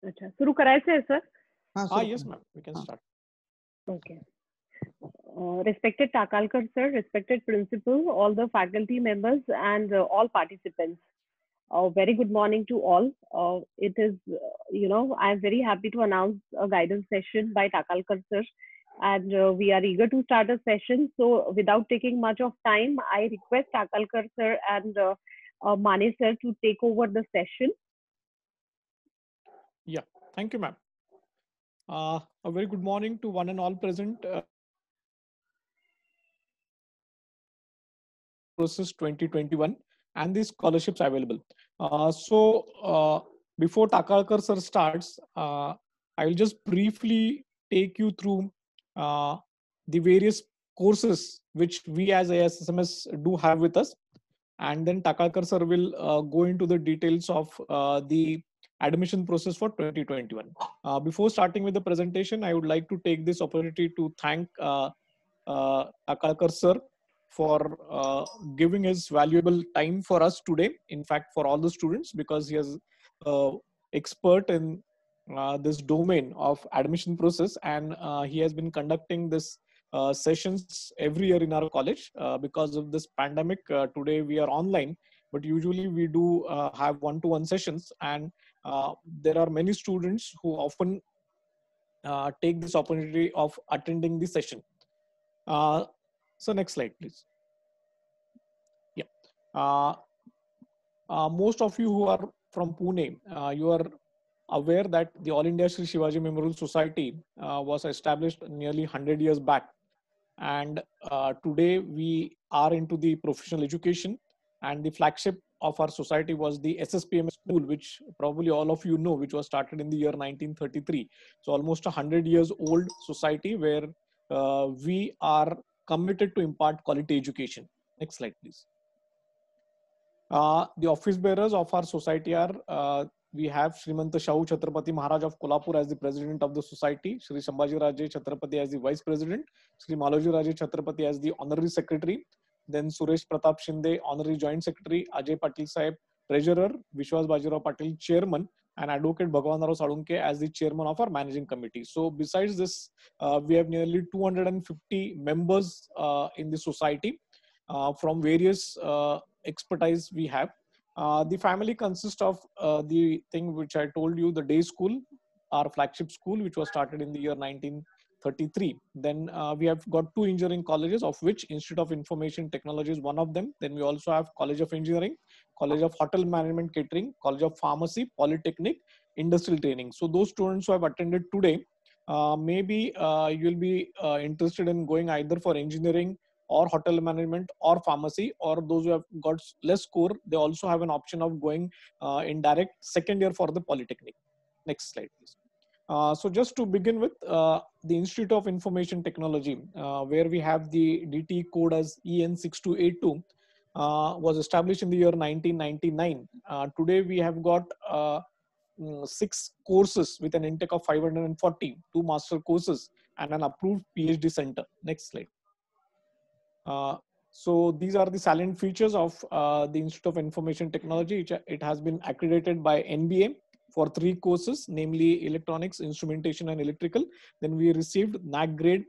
अच्छा, सुरू करायचं आहे सर? हाँ हाँ, सुरू yes, करा. ma'am. We can हाँ. start. Okay. Respected Takalkar sir, respected principal, all the faculty members, and all participants. A very good morning to all. It is, I'm very happy to announce a guidance session by Takalkar sir, and we are eager to start a session. So, without taking much of time, I request Takalkar sir and Mane sir to take over the session. Yeah, thank you, ma'am. A very good morning to one and all present. Process 2021 and the scholarships available. Before Takalkar sir starts, I will just briefly take you through the various courses which we as ASSMS do have with us, and then Takalkar sir will go into the details of the admission process for 2021. Before starting with the presentation, I would like to take this opportunity to thank Takalkar sir for giving his valuable time for us today. In fact, for all the students, because he is expert in this domain of admission process, and he has been conducting this sessions every year in our college. Because of this pandemic, today we are online, but usually we do have one-to-one sessions, and there are many students who often take this opportunity of attending the session. So next slide, please. Yeah. Most of you who are from Pune, you are aware that the All India Shri Shivaji Memorial Society was established nearly 100 years back. And today we are into the professional education, and the flagship of our society was the SSPM school, which probably all of you know, which was started in the year 1933. So almost 100 years old society where we are committed to impart quality education. Next slide, please. The office bearers of our society are, we have Srimanta Shahu Chhatrapati Maharaj of Kolhapur as the president of the society, Shri Sambhaji Raje Chhatrapati as the vice president, Shri Maloji Raje Chhatrapati as the honorary secretary, then Suresh Pratap Shinde, honorary joint secretary, Ajay Patil Sahib, treasurer, Vishwas Bajirao Patil, chairman, and advocate Bhagavanrao Sadunke as the chairman of our managing committee. So besides this, we have nearly 250 members in the society from various expertise we have. The family consists of the thing which I told you, the day school, our flagship school, which was started in the year 1933. Then we have got two engineering colleges, of which Institute of Information Technology is one of them. Then we also have College of Engineering, College of Hotel Management Catering, College of Pharmacy, Polytechnic, Industrial Training. So those students who have attended today, maybe you'll be interested in going either for engineering or hotel management or pharmacy, or those who have got less score, they also have an option of going in direct second year for the polytechnic. Next slide, please. So just to begin with, the Institute of Information Technology, where we have the DT code as EN6282, was established in the year 1999. Today we have got 6 courses with an intake of 540, 2 master courses, and an approved PhD center. Next slide. So these are the salient features of the Institute of Information Technology. It has been accredited by NBA for 3 courses, namely electronics, instrumentation, and electrical. Then we received NAC grade.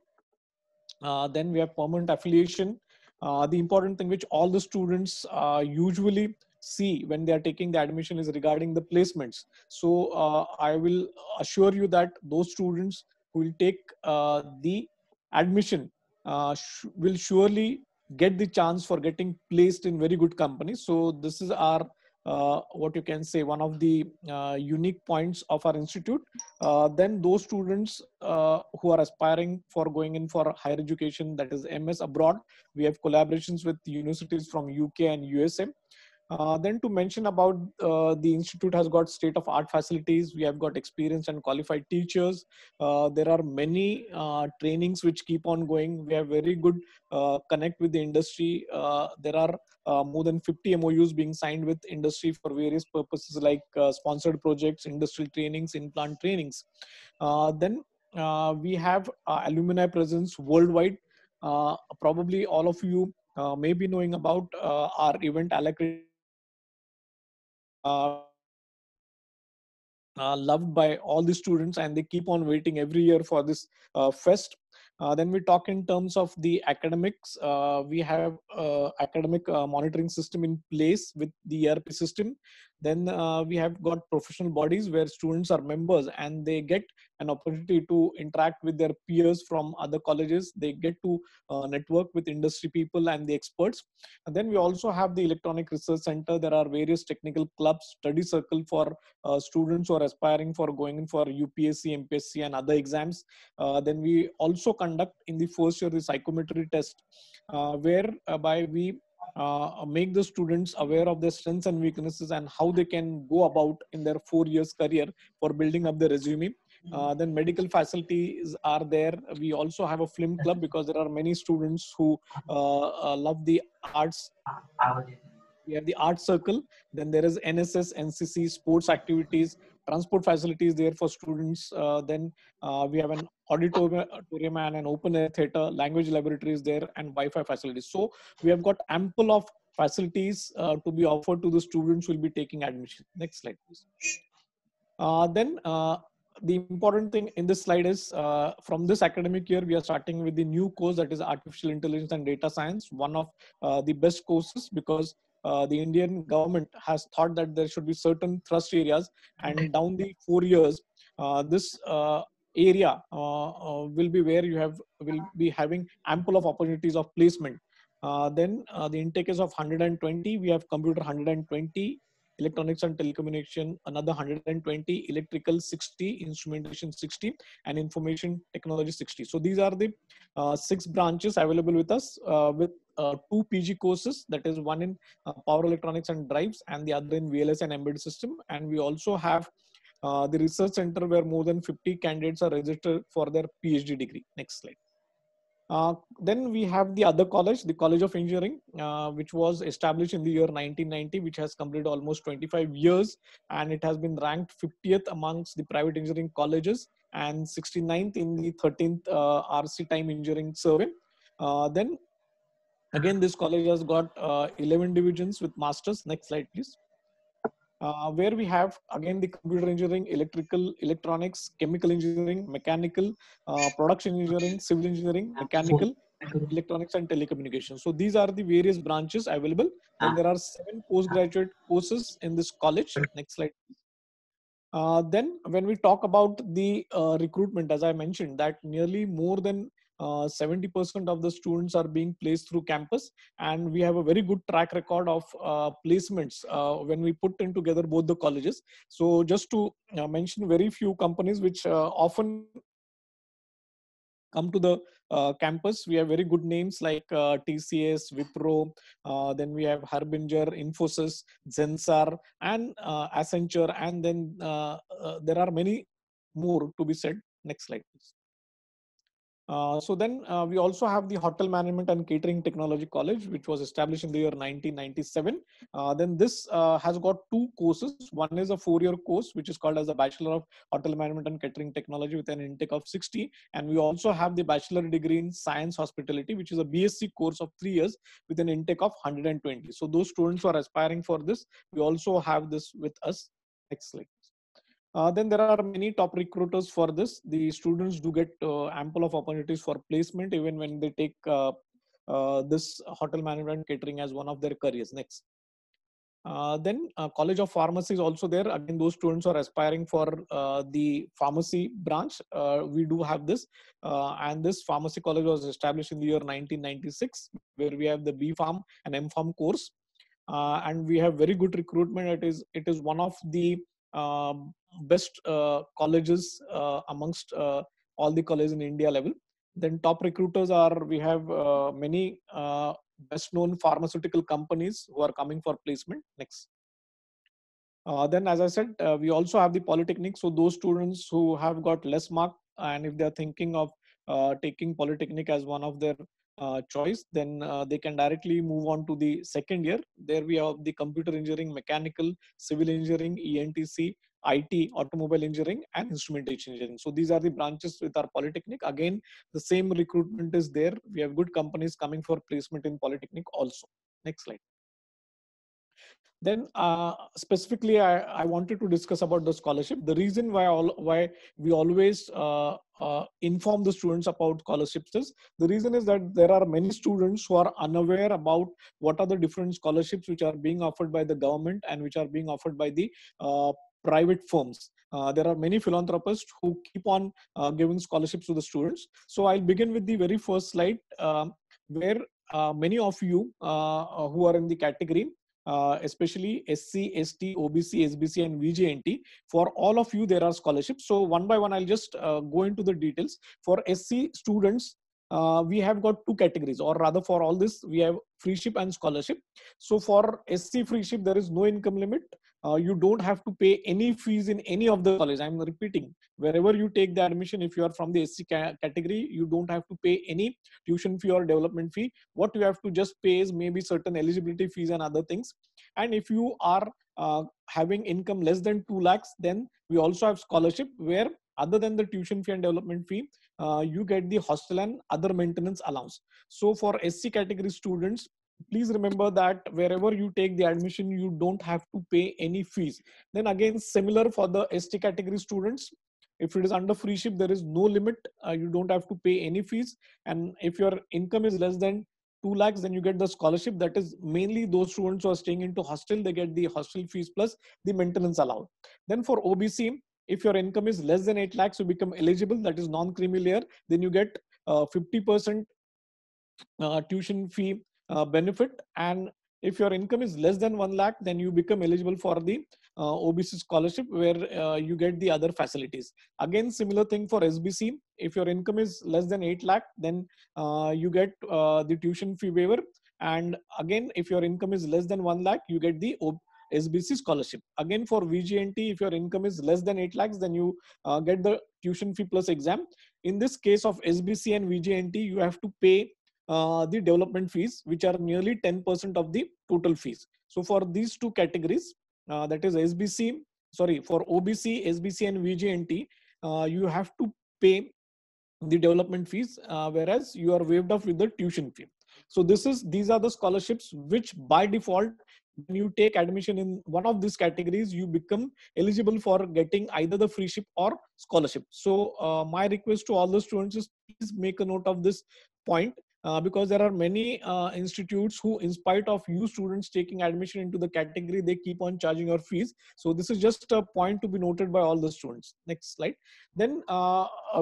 Then we have permanent affiliation. The important thing which all the students usually see when they are taking the admission is regarding the placements. So I will assure you that those students who will take the admission will surely get the chance for getting placed in very good companies. So this is our what you can say, one of the unique points of our institute. Then those students who are aspiring for going in for higher education, that is MS abroad, we have collaborations with universities from UK and USA. Then to mention about the institute has got state of art facilities. We have got experienced and qualified teachers. There are many trainings which keep on going. We have very good connect with the industry. There are more than 50 MOUs being signed with industry for various purposes like sponsored projects, industrial trainings, in-plant trainings. Then we have alumni presence worldwide. Probably all of you may be knowing about our event Alacrity loved by all the students, and they keep on waiting every year for this fest. Then we talk in terms of the academics. We have academic monitoring system in place with the ERP system. Then we have got professional bodies where students are members and they get an opportunity to interact with their peers from other colleges. They get to network with industry people and the experts. And then we also have the Electronic Research Center. There are various technical clubs, study circle for students who are aspiring for going in for UPSC, MPSC, and other exams. Then we also conduct in the first year the psychometry test, whereby we make the students aware of their strengths and weaknesses and how they can go about in their 4 years career for building up their resume. Then medical facilities are there. We also have a film club because there are many students who love the arts. We have the art circle. Then there is NSS, NCC, sports activities, transport facilities there for students. Then we have an auditorium and an open air theater, language laboratories there, and Wi-Fi facilities. So we have got ample of facilities to be offered to the students who will be taking admission. Next slide, please. Then the important thing in this slide is from this academic year, we are starting with the new course, that is Artificial Intelligence and Data Science, one of the best courses, because the Indian government has thought that there should be certain thrust areas, and down the 4 years, this area will be where will be having ample of opportunities of placement. Then the intake is of 120. We have computer 120, electronics and telecommunication another 120, electrical 60, instrumentation 60, and information technology 60. So these are the 6 branches available with us, with 2 PG courses, that is one in power electronics and drives and the other in VLS and embedded system. And we also have the research center where more than 50 candidates are registered for their PhD degree. Next slide. Then we have the other college, the College of Engineering, which was established in the year 1990, which has completed almost 25 years, and it has been ranked 50th amongst the private engineering colleges and 69th in the 13th RC Time Engineering Survey. Then again, this college has got 11 divisions with masters. Next slide, please. Where we have again the computer engineering, electrical, electronics, chemical engineering, mechanical, production engineering, civil engineering, mechanical, electronics, and telecommunications. So these are the various branches available. Then there are 7 postgraduate courses in this college. Next slide. Then when we talk about the recruitment, as I mentioned, that nearly more than 70% of the students are being placed through campus, and we have a very good track record of placements when we put in together both the colleges. So just to mention very few companies which often come to the campus, we have very good names like TCS, Wipro, then we have Harbinger, Infosys, Zensar, and Accenture, and then there are many more to be said. Next slide, please. So then we also have the Hotel Management and Catering Technology College, which was established in the year 1997. Then this has got 2 courses. One is a 4-year course, which is called as a Bachelor of Hotel Management and Catering Technology with an intake of 60. And we also have the Bachelor degree in Science Hospitality, which is a BSc course of 3 years with an intake of 120. So those students who are aspiring for this, we also have this with us. Next slide. Then there are many top recruiters for this. The students do get ample of opportunities for placement even when they take this hotel management catering as one of their careers. Next. Then College of Pharmacy is also there. Again, those students are aspiring for the pharmacy branch. We do have this. And this pharmacy college was established in the year 1996, where we have the B Pharm and M Pharm course. And we have very good recruitment. It is one of the best colleges amongst all the colleges in India level. Then top recruiters are, we have many best known pharmaceutical companies who are coming for placement. Next. Then as I said, we also have the Polytechnic. So those students who have got less mark, and if they're thinking of taking Polytechnic as one of their choice, then they can directly move on to the second year. There we have the computer engineering, mechanical, civil engineering, ENTC, IT, automobile engineering, and instrumentation engineering. So these are the branches with our Polytechnic. Again, the same recruitment is there. We have good companies coming for placement in Polytechnic also. Next slide. Then specifically, I wanted to discuss about the scholarship. The reason why we always inform the students about scholarships is, the reason is that there are many students who are unaware about what are the different scholarships which are being offered by the government and which are being offered by the private firms. There are many philanthropists who keep on giving scholarships to the students. So I'll begin with the very first slide, where many of you who are in the category, especially SC, ST, OBC, SBC, and VJNT. For all of you, there are scholarships. So one by one, I'll just go into the details. For SC students, we have got two categories, or rather for all this, we have freeship and scholarship. So for SC freeship, there is no income limit. You don't have to pay any fees in any of the college. I'm repeating, wherever you take the admission, if you are from the SC category, you don't have to pay any tuition fee or development fee. What you have to just pay is maybe certain eligibility fees and other things. And if you are having income less than 2 lakhs, then we also have scholarship, where other than the tuition fee and development fee, you get the hostel and other maintenance allowance. So for SC category students, please remember that wherever you take the admission, you don't have to pay any fees. Then again, similar for the ST category students, if it is under freeship, there is no limit. You don't have to pay any fees. And if your income is less than 2 lakhs, then you get the scholarship. That is mainly those students who are staying into hostel, they get the hostel fees plus the maintenance allowed. Then for OBC, if your income is less than 8 lakhs, you become eligible. That is non-creamy layer. Then you get 50% tuition fee benefit. And if your income is less than 1 lakh, then you become eligible for the OBC scholarship, where you get the other facilities. Again, similar thing for SBC. If your income is less than 8 lakh, then you get the tuition fee waiver. And again, if your income is less than 1 lakh, you get the SBC scholarship. Again, for VGNT, if your income is less than 8 lakhs, then you get the tuition fee plus exam. In this case of SBC and VGNT, you have to pay the development fees, which are nearly 10% of the total fees. So for these two categories, that is SBC, sorry, for OBC, SBC, and VGNT, you have to pay the development fees, whereas you are waived off with the tuition fee. So these are the scholarships which by default, when you take admission in one of these categories, you become eligible for getting either the freeship or scholarship. So my request to all the students is, please make a note of this point, because there are many institutes who, in spite of you students taking admission into the category, they keep on charging your fees. So this is just a point to be noted by all the students. Next slide. Then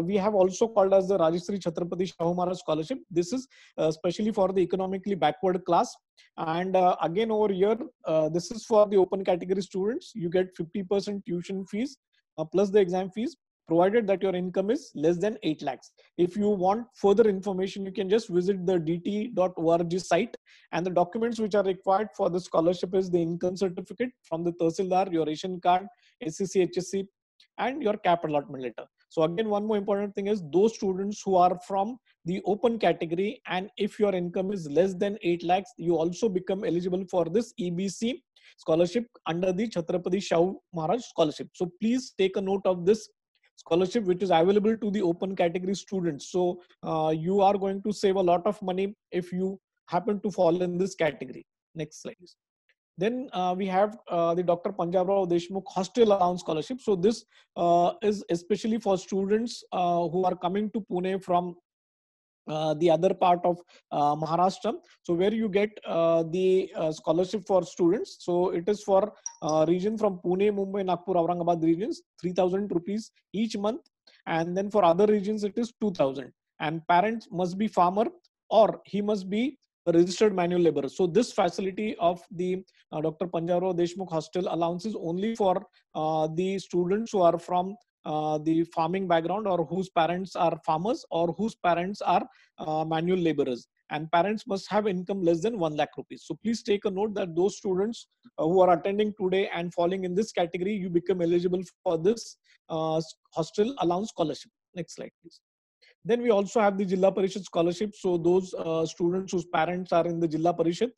we have also called as the Rajashri Chhatrapati Shahu Maharaj Scholarship. This is especially for the economically backward class. And again, over here, this is for the open category students. You get 50% tuition fees plus the exam fees, provided that your income is less than 8 lakhs. If you want further information, you can just visit the dt.org site, and the documents which are required for the scholarship is the income certificate from the Tahsildar, your ration card, SCC, HSC, and your cap allotment letter. So again, one more important thing is, those students who are from the open category, and if your income is less than 8 lakhs, you also become eligible for this EBC scholarship under the Chhatrapati Shahu Maharaj Scholarship. So please take a note of this scholarship, which is available to the open category students. So you are going to save a lot of money if you happen to fall in this category. Next slide, please. Then we have the Dr. Panjabrao Deshmukh Hostel Allowance Scholarship. So this is especially for students who are coming to Pune from the other part of Maharashtra. So where you get the scholarship for students. So it is for region from Pune, Mumbai, Nagpur, Aurangabad regions, 3,000 rupees each month. And then for other regions, it is 2,000. And parents must be farmer, or he must be a registered manual laborer. So this facility of the Dr. Panjabrao Deshmukh Hostel Allowance is only for the students who are from the farming background, or whose parents are farmers, or whose parents are manual laborers, and parents must have income less than 1 lakh rupees. So please take a note that those students who are attending today and falling in this category, you become eligible for this hostel allowance scholarship. Next slide, please. Then we also have the Jilla Parishad scholarship. So those students whose parents are in the Jilla Parishad,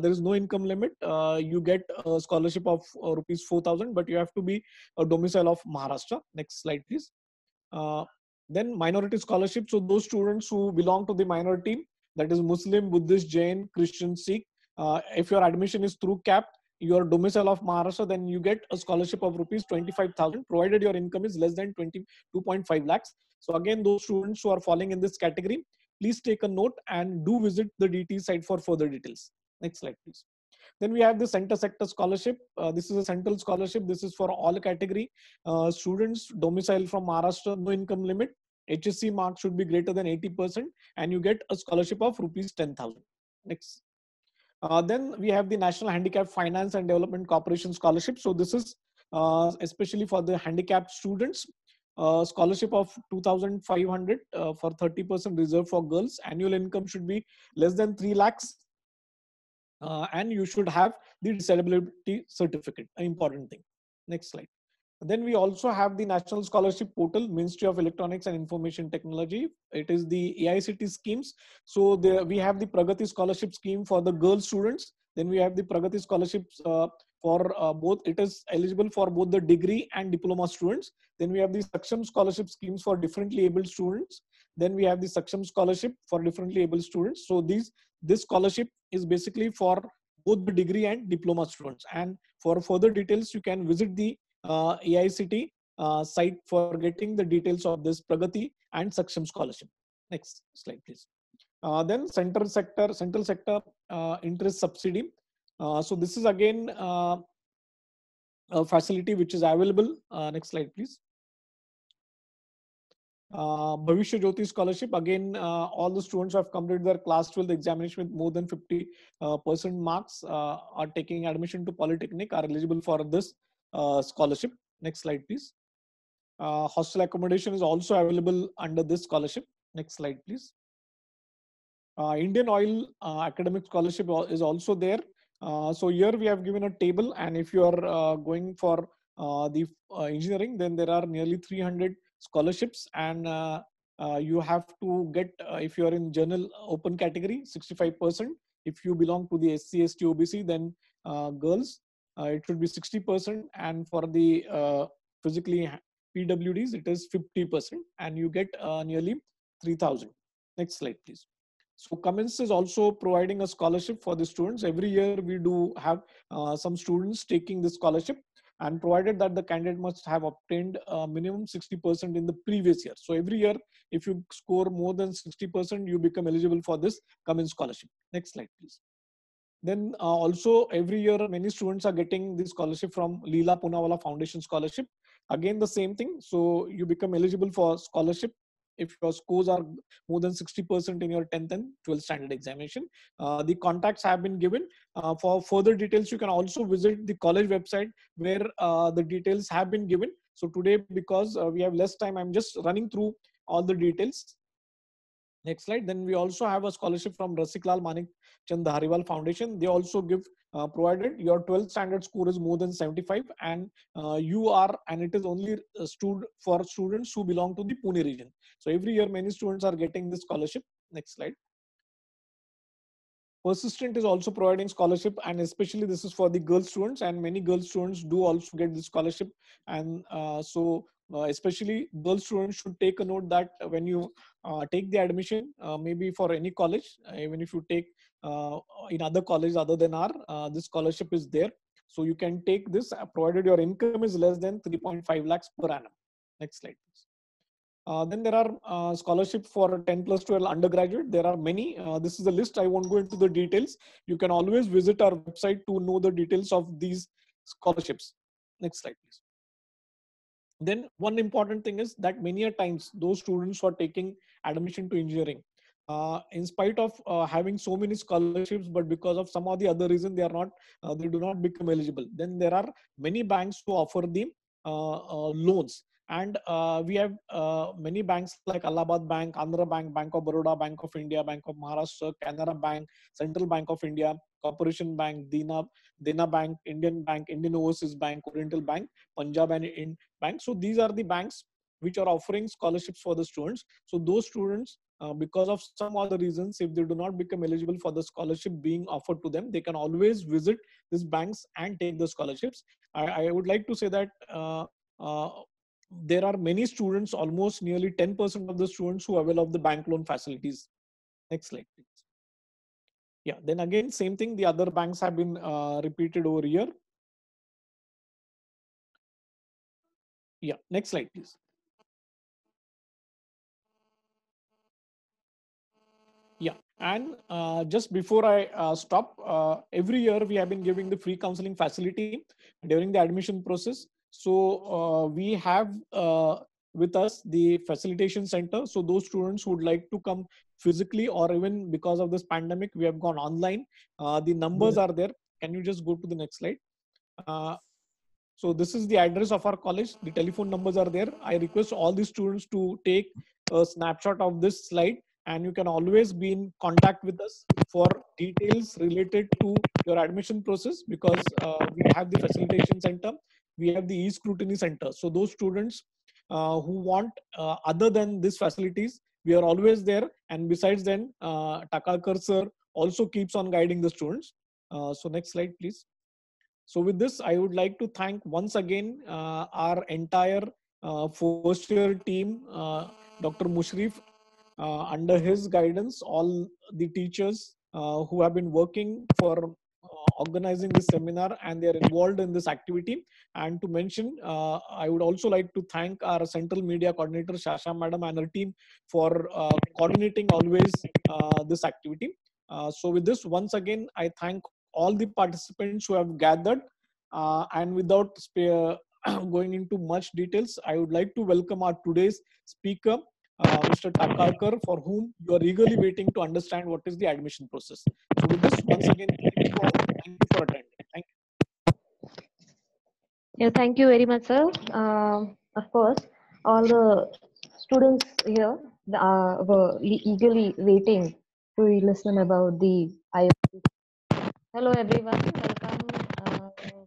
there is no income limit. You get a scholarship of rupees 4,000, but you have to be a domicile of Maharashtra. Next slide, please. Then minority scholarship. So those students who belong to the minority, that is Muslim, Buddhist, Jain, Christian, Sikh, if your admission is through CAP, your domicile of Maharashtra, then you get a scholarship of rupees 25,000, provided your income is less than 22.5 lakhs. So again, those students who are falling in this category, please take a note and do visit the DT site for further details. Next slide, please. Then we have the center sector scholarship. This is a central scholarship. This is for all category students domicile from Maharashtra, no income limit. HSC mark should be greater than 80%, and you get a scholarship of rupees 10,000. Next. Then we have the National Handicap Finance and Development Corporation Scholarship. So this is especially for the handicapped students. Scholarship of 2,500 for 30% reserved for girls. Annual income should be less than 3 lakhs. And you should have the disability certificate, an important thing. Next slide. Then we also have the National Scholarship Portal, Ministry of Electronics and Information Technology. It is the AICT schemes. So we have the Pragati Scholarship Scheme for the girl students. Then we have the Pragati Scholarships for both. It is eligible for both the degree and diploma students. Then we have the Saksham Scholarship Schemes for differently abled students. Then we have the Saksham Scholarship for differently abled students. So this scholarship is basically for both the degree and diploma students. And for further details, you can visit the AICT site for getting the details of this Pragati and Saksham scholarship. Next slide, please. Then central sector interest subsidy. So this is again a facility which is available. Next slide, please. Bhavishya Jyoti scholarship. Again, all the students who have completed their class 12 examination with more than 50% marks are taking admission to Polytechnic are eligible for this scholarship. Next slide, please. Hostel accommodation is also available under this scholarship. Next slide, please. Indian Oil academic scholarship is also there. So here we have given a table, and if you are going for the engineering, then there are nearly 300 scholarships, and you have to get, if you are in general open category, 65%. If you belong to the SC, ST, OBC, then girls, it should be 60%, and for the physically PWDs, it is 50%, and you get nearly 3,000. Next slide, please. So Cummins is also providing a scholarship for the students. Every year we do have some students taking this scholarship, and provided that the candidate must have obtained minimum 60% in the previous year. So every year, if you score more than 60%, you become eligible for this Cummins scholarship. Next slide, please. Then also every year, many students are getting this scholarship from Leela Poonawalla Foundation Scholarship. Again, the same thing. So you become eligible for scholarship if your scores are more than 60% in your 10th and 12th standard examination. The contacts have been given. For further details, you can also visit the college website where the details have been given. So today, because we have less time, I'm just running through all the details. Next slide. Then we also have a scholarship from Rasiklal Manik Chand Dhariwal Foundation. They also give, provided your 12th standard score is more than 75, and it is only for students who belong to the Pune region. So every year, many students are getting this scholarship. Next slide. Persistent is also providing scholarship, and especially this is for the girl students, and many girl students do also get this scholarship. And especially girl students should take a note that when you take the admission, maybe for any college, even if you take in other colleges other than this scholarship is there. So you can take this provided your income is less than 3.5 lakhs per annum. Next slide, please. Then there are scholarship for 10 plus 12 undergraduate. There are many. This is a list. I won't go into the details. You can always visit our website to know the details of these scholarships. Next slide, please. Then one important thing is that many a times those students who are taking admission to engineering, in spite of having so many scholarships, but because of some or the other reason, they do not become eligible. Then there are many banks who offer the loans. And we have many banks like Allahabad Bank, Andhra Bank, Bank of Baroda, Bank of India, Bank of Maharashtra, Canara Bank, Central Bank of India, Corporation Bank, Dena Bank, Indian Bank, Indian Overseas Bank, Oriental Bank, Punjab and Ind Bank. So these are the banks which are offering scholarships for the students. So those students, because of some other reasons, if they do not become eligible for the scholarship being offered to them, they can always visit these banks and take the scholarships. I would like to say that there are many students, almost nearly 10% of the students who avail of the bank loan facilities. Next slide, please. Yeah, then again, same thing, the other banks have been repeated over here. Yeah, next slide, please. Yeah, and just before I stop, every year we have been giving the free counseling facility during the admission process. So we have with us the facilitation center. So those students who would like to come physically, or even because of this pandemic, we have gone online. The numbers are there. Can you just go to the next slide? So this is the address of our college. The telephone numbers are there. I request all the students to take a snapshot of this slide, and you can always be in contact with us for details related to your admission process, because we have the facilitation center, we have the e-scrutiny center. So those students who want other than these facilities, we are always there. And besides then, Takalkar sir also keeps on guiding the students. So next slide, please. So with this, I would like to thank once again our entire first year team, Dr. Mushrif, under his guidance, all the teachers who have been working for organizing this seminar, and they are involved in this activity. And to mention, I would also like to thank our central media coordinator, Shasha Madam, and her team for coordinating always this activity. So with this, once again, I thank all the participants who have gathered, and without going into much details, I would like to welcome our today's speaker, Mr. Takalkar, for whom you are eagerly waiting to understand what is the admission process. So with this, once again, thank you all. Thank you for attending. Thank you. Yeah, thank you very much, sir. Of course, all the students here were eagerly waiting to listen about the IoT. Hello, everyone. Welcome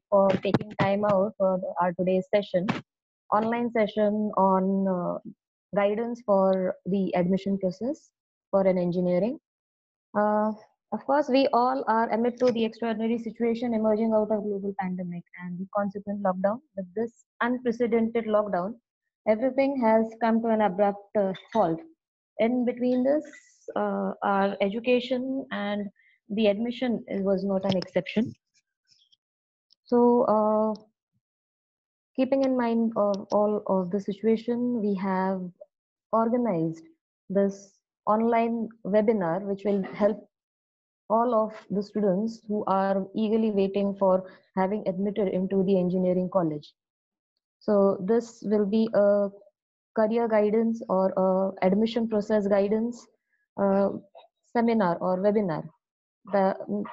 for taking time out for our today's session, online session on guidance for the admission process for an engineering. Uh, of course, we all are amid to the extraordinary situation emerging out of global pandemic and the consequent lockdown. With this unprecedented lockdown, everything has come to an abrupt halt. In between this, our education and the admission was not an exception. So, keeping in mind all of the situation, we have organized this online webinar, which will help all of the students who are eagerly waiting for having admitted into the engineering college. So this will be a career guidance or a admission process guidance seminar or webinar.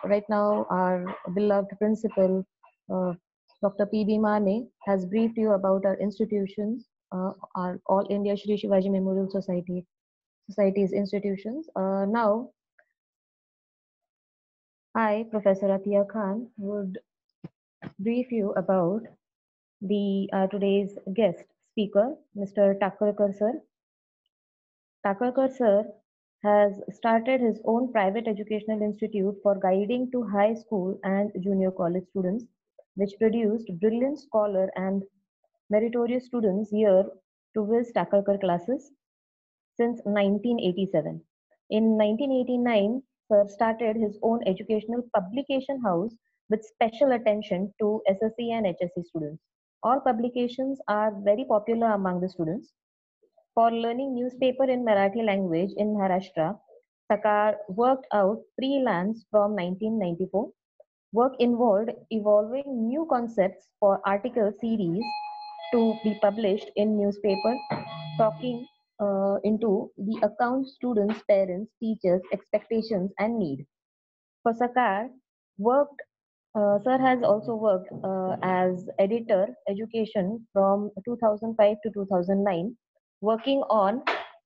Right now, our beloved principal, Dr. P.B. Mane, has briefed you about our institutions, our All India Shri Shivaji Memorial Society's institutions. Now, I, Professor Atiya Khan, would brief you about the today's guest speaker, Mr. Takalkar sir. Takalkar sir has started his own private educational institute for guiding to high school and junior college students, which produced brilliant scholar and meritorious students here to his Takalkar classes since 1987. In 1989, Sir started his own educational publication house with special attention to SSC and HSC students. All publications are very popular among the students. For learning newspaper in Marathi language in Maharashtra, Sakar worked out freelance from 1994. Work involved evolving new concepts for article series to be published in newspaper, talking into the account students, parents, teachers, expectations, and need. For Sakar, Sir has also worked as editor education from 2005 to 2009, working on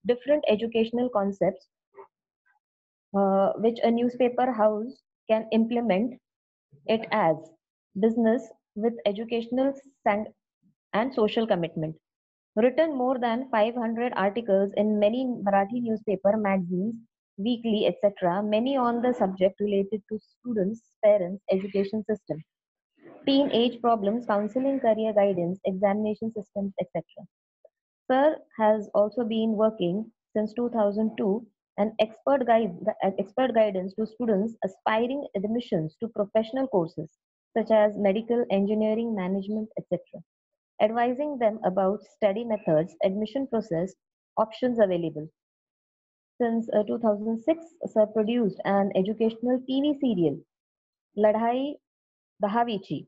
different educational concepts which a newspaper house can implement it as business with educational and social commitment. Written more than 500 articles in many Marathi newspaper, magazines, weekly, etc., many on the subject related to students, parents, education system, teenage problems, counseling, career guidance, examination systems, etc. Sir has also been working since 2002 and expert guidance to students aspiring admissions to professional courses such as medical, engineering, management, etc. Advising them about study methods, admission process, options available. Since 2006, Sir produced an educational TV serial, Ladhai Dahavichi,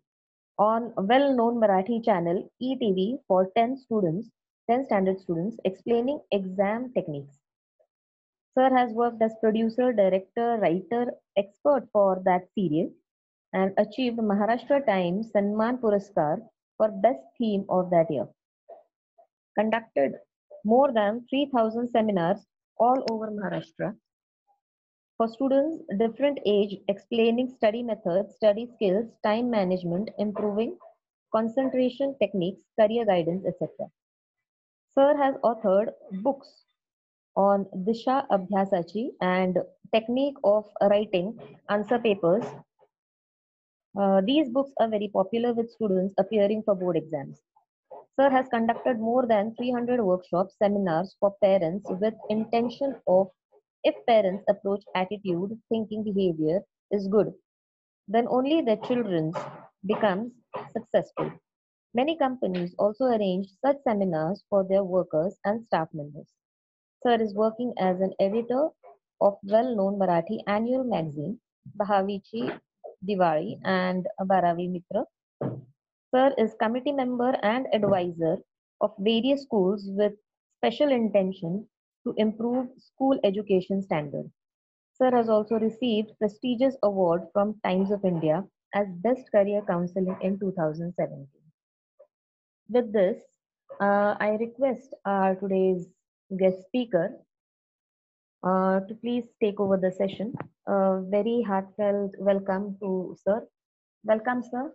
on well-known Marathi channel ETV for 10 standard students, explaining exam techniques. Sir has worked as producer, director, writer, expert for that serial and achieved Maharashtra Times Sanman Puraskar for best theme of that year. Conducted more than 3,000 seminars all over Maharashtra for students different age, explaining study methods, study skills, time management, improving concentration techniques, career guidance, etc. Sir has authored books on Disha Abhyasachi and technique of writing answer papers. These books are very popular with students appearing for board exams. Sir has conducted more than 300 workshops, seminars for parents with intention of if parents approach attitude, thinking behavior is good, then only their children becomes successful. Many companies also arrange such seminars for their workers and staff members. Sir is working as an editor of well-known Marathi annual magazine, Dahavichi Diwali and Baravi Mitra. Sir is committee member and advisor of various schools with special intention to improve school education standard. Sir has also received prestigious award from Times of India as Best Career Counselor in 2017. With this, I request our today's guest speaker to please take over the session. Very heartfelt welcome to Sir. Welcome, sir,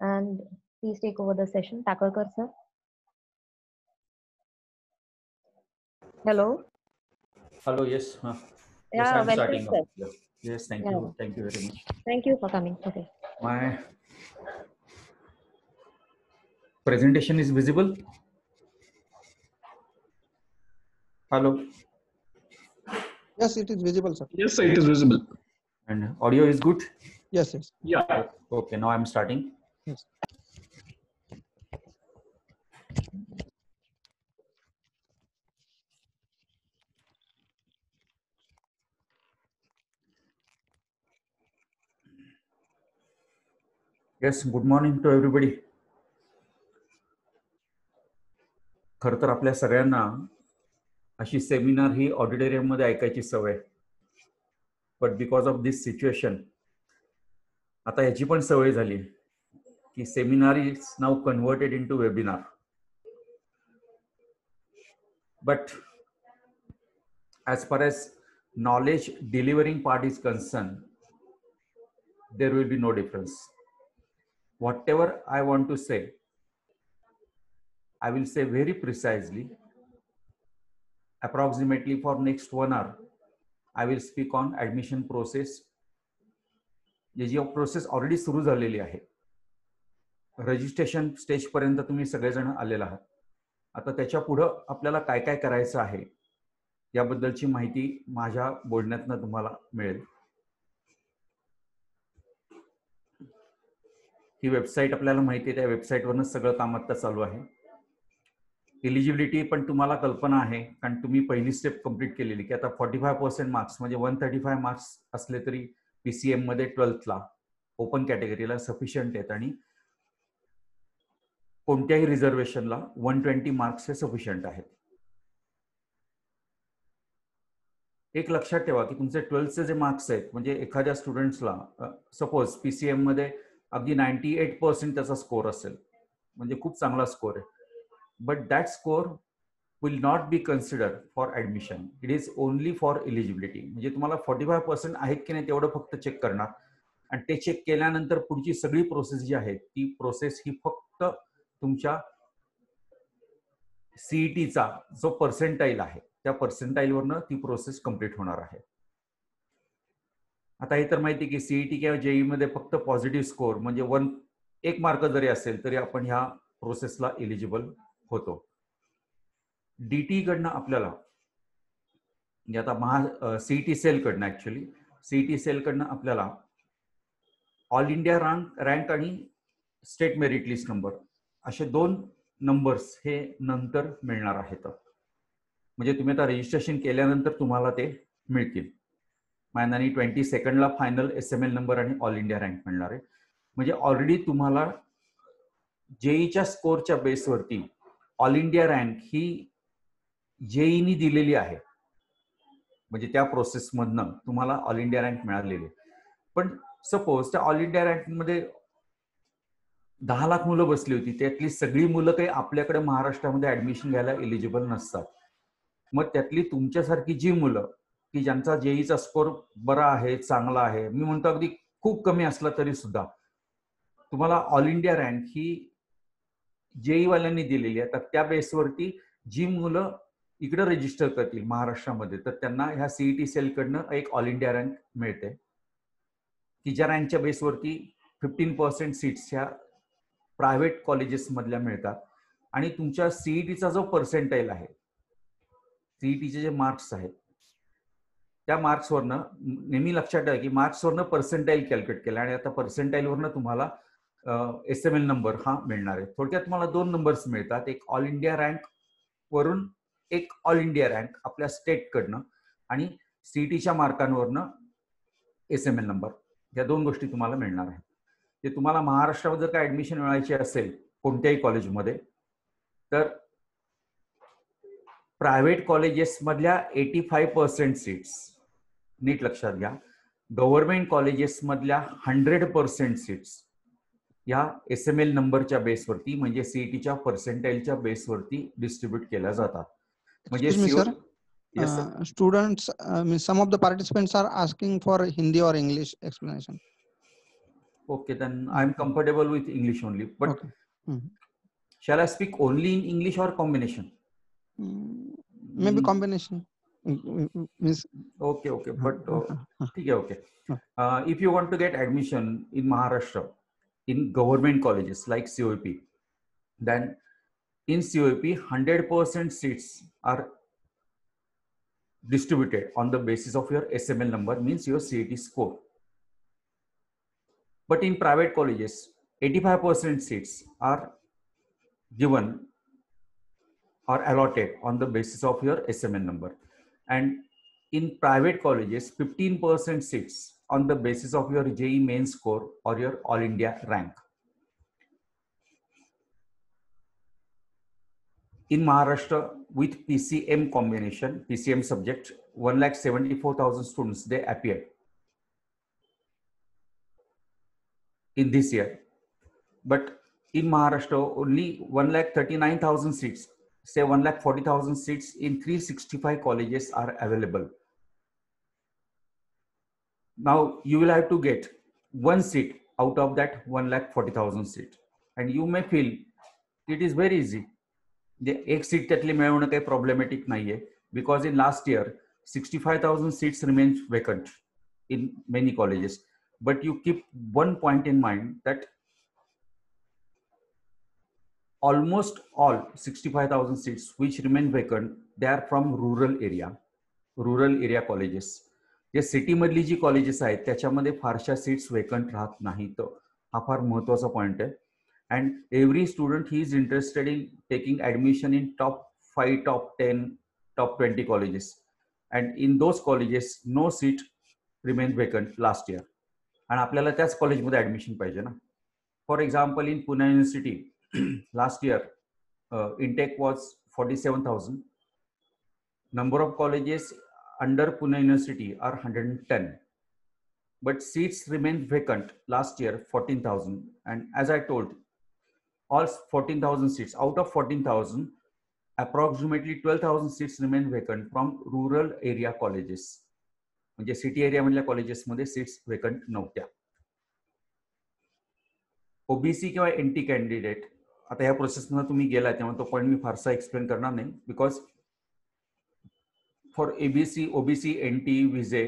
and please take over the session. Takalkar, sir. Hello. Hello, yes. Yes, Yeah, I'm welcome, starting sir. now. Yes, thank Yeah. you. Thank you very much. Thank you for coming. Okay. My presentation is visible. Hello. Yes, it is visible, sir. Yes, sir, it is visible. And audio is good? Yes, yes. Yeah. Okay, now I'm starting. Yes. Yes, good morning to everybody. खरं तर आपल्या सगळ्यांना अशी seminar ही auditorium मध्ये ऐकायची सवय, but because of this situation आता याची पण सवय झाली की seminar is now converted into webinar. But as far as knowledge delivering part is concerned, there will be no difference. Whatever I want to say, I will say very precisely. Approximately for next 1 hour, I will speak on admission process. जी process already सुरू झालेली आहे. Registration stage पर्यंत तुम्ही सगळेजण आलेला आहात. आता त्याच्या पुढे आपल्याला काय काय करायचं आहे याबद्दलची माहिती माझ्या बोलण्यातून तुम्हाला मिळेल. ही वेबसाईट आपल्याला माहिती आहे, त्या वेबसाईटवरच सगळं काम आता चालू आहे. एलिजिबिलिटी पण तुम्हाला कल्पना आहे, कारण तुम्ही पहिली स्टेप कंप्लीट केलेली की आता 45% मार्क्स म्हणजे 135 मार्क्स असले तरी पीसीएम मध्ये 12thला ओपन कॅटेगरीला सफिशियंट आहेत आणि कोणत्याही रिझर्वेशनला 120 मार्क्स हे सफिशियंट आहेत. एक लक्षात ठेवा की तुमचे 12thचे जे मार्क्स आहेत, म्हणजे एखाद्या स्टुडंट्सला सपोज पीसीएम मध्ये अगदी 98% त्याचा स्कोर असेल, म्हणजे खूप चांगला स्कोर आहे, but that score will not be consider for admission. It is only for eligibility. म्हणजे तुम्हाला 45% आहेत की नाही तेवढं फक्त चेक करणार आणि ते चेक केल्यानंतर पुढची सगळी प्रोसेस जी आहे ती प्रोसेस ही फक्त तुमच्या सीईटीचा जो पर्सेंटाईल आहे त्या पर्सेंटाईलवरनं ती प्रोसेस कंप्लीट होणार आहे. आता हे तर माहिती की सीईटी किंवा जेई मध्ये फक्त पॉझिटिव्ह स्कोर म्हणजे 1 मार्क जरी असेल तरी आपण ह्या प्रोसेसला एलिजिबल होतो. डीटी कडनं आपल्याला म्हणजे आता सीईटी सेल कडनं ऍक्च्युअली सीईटी सेल कडनं आपल्याला ऑल इंडिया रँक आणि स्टेट मेरिट लिस्ट नंबर असे 2 नंबर्स हे नंतर मिळणार आहेत. म्हणजे तुम्ही आता रजिस्ट्रेशन केल्यानंतर तुम्हाला ते मिळतील. आणि 22 ला फायनल SML नंबर आणि ऑल इंडिया रँक मिळणार आहे. म्हणजे ऑलरेडी तुम्हाला जेईच्या स्कोरच्या बेसवरती ऑल इंडिया रँक ही जेईनी दिलेली आहे. म्हणजे त्या प्रोसेसमधनं तुम्हाला ऑल इंडिया रँक मिळालेली. पण सपोज त्या ऑल इंडिया रँक मध्ये 10 लाख मुलं बसली होती, त्यातली सगळी मुलं काही आपल्याकडे महाराष्ट्रामध्ये ऍडमिशन घ्यायला एलिजिबल नसतात. मग त्यातली तुमच्यासारखी जी मुलं की ज्यांचा जेईचा स्कोर बरा आहे, चांगला आहे, मी म्हणतो अगदी खूप कमी असला तरी सुद्धा तुम्हाला ऑल इंडिया रँक ही जेई वाल्यांनी दिलेली आहे. तर त्या बेसवरती जी मुलं इकडे रजिस्टर करतील महाराष्ट्रामध्ये तर त्यांना ह्या सीईटी सेल कडनं एक ऑल इंडिया रँक मिळते की ज्या रँकच्या बेसवरती 15% सीट्स ह्या प्रायव्हेट कॉलेजेस मधल्या मिळतात. आणि तुमच्या सीईटीचा जो पर्सेंटाईल आहे, सीईटीचे जे मार्क्स आहेत त्या मार्क्सवरनं नेहमी लक्षात ठेवा की मार्क्सवरनं पर्सेंटाईल कॅल्क्युलेट केला आणि आता पर्सेंटाईलवरनं तुम्हाला SML नंबर हा मिळणार आहे. थोडक्यात तुम्हाला 2 नंबर्स मिळतात, एक ऑल इंडिया रँक वरून एक ऑल इंडिया रँक आपल्या स्टेट कडनं आणि सीईटीच्या मार्कांवरनं SML नंबर. या 2 गोष्टी तुम्हाला मिळणार आहेत. ते तुम्हाला महाराष्ट्रामध्ये जर काय ऍडमिशन मिळायची असेल कोणत्याही कॉलेजमध्ये तर प्रायव्हेट कॉलेजेस मधल्या 85% सीट्स नीट लक्षात घ्या, गव्हर्नमेंट कॉलेजेस मधल्या 100% सीट्स या SML नंबरच्या बेसवरती म्हणजे सीईटीच्या पर्सेंटाईलच्या बेसवरती डिस्ट्रीब्यूट केल्या जातात. म्हणजे students, some of the participants are asking for Hindi or English explanation. Okay, then I'm comfortable with English only. But Okay. Shall I speak only in English or combination? Maybe combination. Means Okay. But okay. If you want to get admission in Maharashtra in government colleges like COEP, then in COEP 100% seats are distributed on the basis of your SML number, means your CET score. But in private colleges 85% seats are given or allotted on the basis of your SML number, and in private colleges 15% seats on the basis of your JEE main score or your all India rank. In Maharashtra with PCM combination, PCM subject, 1,74,000 students they appeared in this year. But in Maharashtra only 1,39,000 seats, say 1,40,000 seats in 365 colleges are available. Now you will have to get one seat out of that 1,40,000 seat, and you may feel it is very easy. एक seat त्यातली मिळवणं काही problematic नाहीये, because in last year 65,000 seats remain vacant in many colleges. But you keep one point in mind that almost all 65,000 seats which remain vacant, they are from rural area colleges. J city मधली जी colleges आहेत त्याच्यामध्ये फारशा seats vacant राहत नाहीत. हा फार महत्वाचा point आहे. And every student he is interested in taking admission in top 5, top 10, top 20 colleges, and in those colleges no seat remained vacant last year, and आपल्याला त्याच कॉलेजमध्ये ऍडमिशन पाहिजे ना. For example in Pune university last year intake was 47,000. Number of colleges under Pune University are 110, but seats remained vacant last year 14,000. And as I told, all 14,000 seats out of 14,000, approximately 12,000 seats remain vacant from rural area colleges. म्हणजे city area मधल्या colleges मध्ये seats vacant नव्हत्या. OBC किंवा n t candidate, आता या प्रोसेसमध्ये तुम्ही गेला तेव्हा तो पॉईंट मी फारसा एक्सप्लेन करणार नाही, because for OBC NT VJ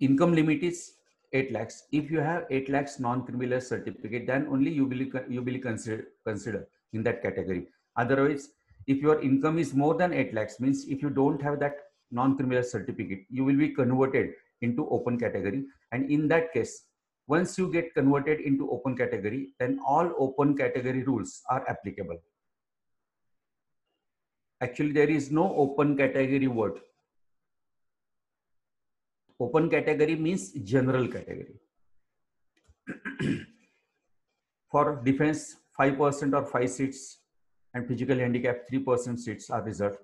income limit is 8 lakhs. If you have 8 lakhs non-criminal certificate, then only you will consider in that category. Otherwise, if your income is more than 8 lakhs, means if you don't have that non-criminal certificate, you will be converted into open category. And in that case, once you get converted into open category, then all open category rules are applicable. Actually, there is no open category word. Open category means general category. For defense, 5% or 5 seats, and physical handicap, 3% seats are reserved.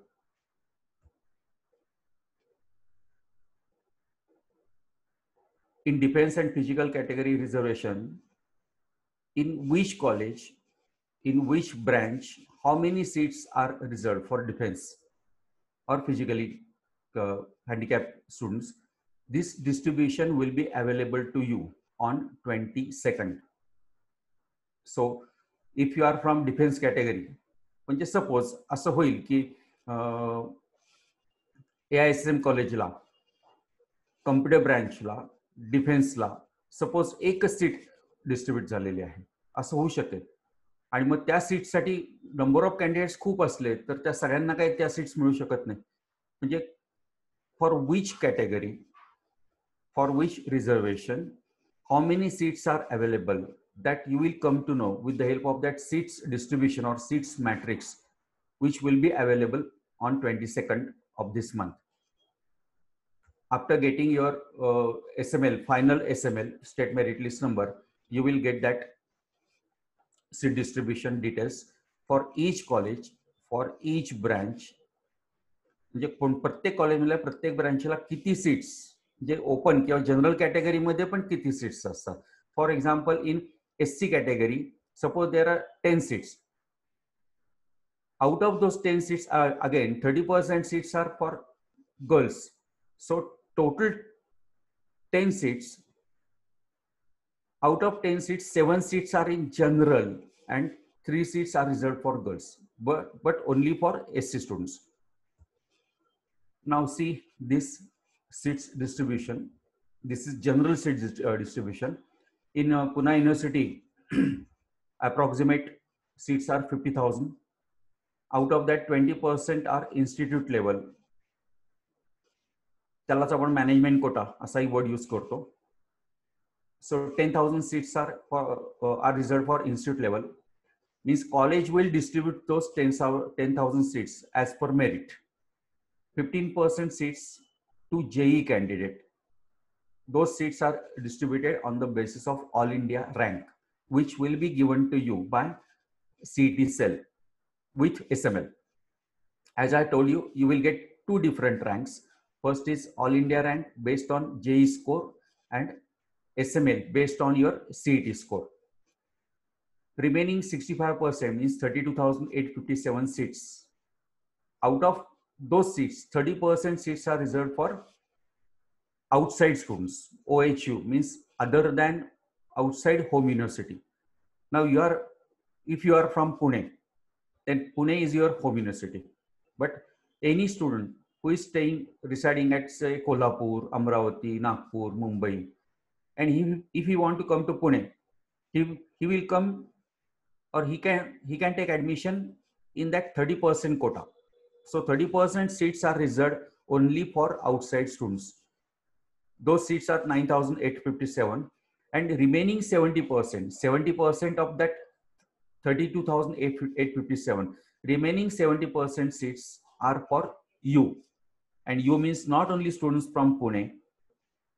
In defense and physical category reservation, in which college, in which branch, how many seats are reserved for defense or physically handicapped students, this distribution will be available to you on 22nd. So if you are from defense category, म्हणजे suppose असं होईल की AISM कॉलेजला, computer ब्रँचला, डिफेन्सला suppose एकच seat distribute झालेली आहे, असं होऊ शकेल. आणि मग त्या सीटसाठी नंबर ऑफ कॅन्डिडेट्स खूप असले तर त्या सगळ्यांना काही त्या सीट्स मिळू शकत नाही. म्हणजे for which category, for which reservation, how many seats are available, that you will come to know with the help of that seats distribution or seats matrix, which will be available on 22nd of this month. After getting your SML, final SML, state merit list number, you will get that seat distribution details for each college, for each branch. म्हणजे प्रत्येक कॉलेजमधल्या प्रत्येक ब्रांचला किती seats, जे open किंवा general कॅटेगरीमध्ये पण किती सीट्स असतात. For example, in SC category, suppose there are 10 seats. Out of those 10 seats, again 30% seats are for girls. So total 10 seats. Out of 10 seats, 7 seats are in general and 3 seats are reserved for girls, but only for SC students. Now see this seats distribution. This is general seats distribution. In Pune University, approximate seats are 50,000. Out of that, 20% are institute level. त्यालाच आपण management quota असाही word use करतो. So 10,000 seats are reserved for institute level. Means college will distribute those 10,000 seats as per merit. 15% seats to JEE candidate. Those seats are distributed on the basis of All India rank, which will be given to you by CET cell with SML. As I told you, you will get 2 different ranks. First is All India rank based on JEE score and SML based on your CET score. Remaining 65% means 32,857 seats. Out of those seats, 30% seats are reserved for outside students. OHU means other than outside home university. Now if you are from Pune, then Pune is your home university. But any student who is residing at say Kolhapur, Amravati, Nagpur, Mumbai, and if he want to come to Pune, he will come, or he can take admission in that 30% quota. So 30% seats are reserved only for outside students. Those seats are 9,857, and remaining 70% of that 32,857, remaining 70% seats are for you. And you means not only students from Pune,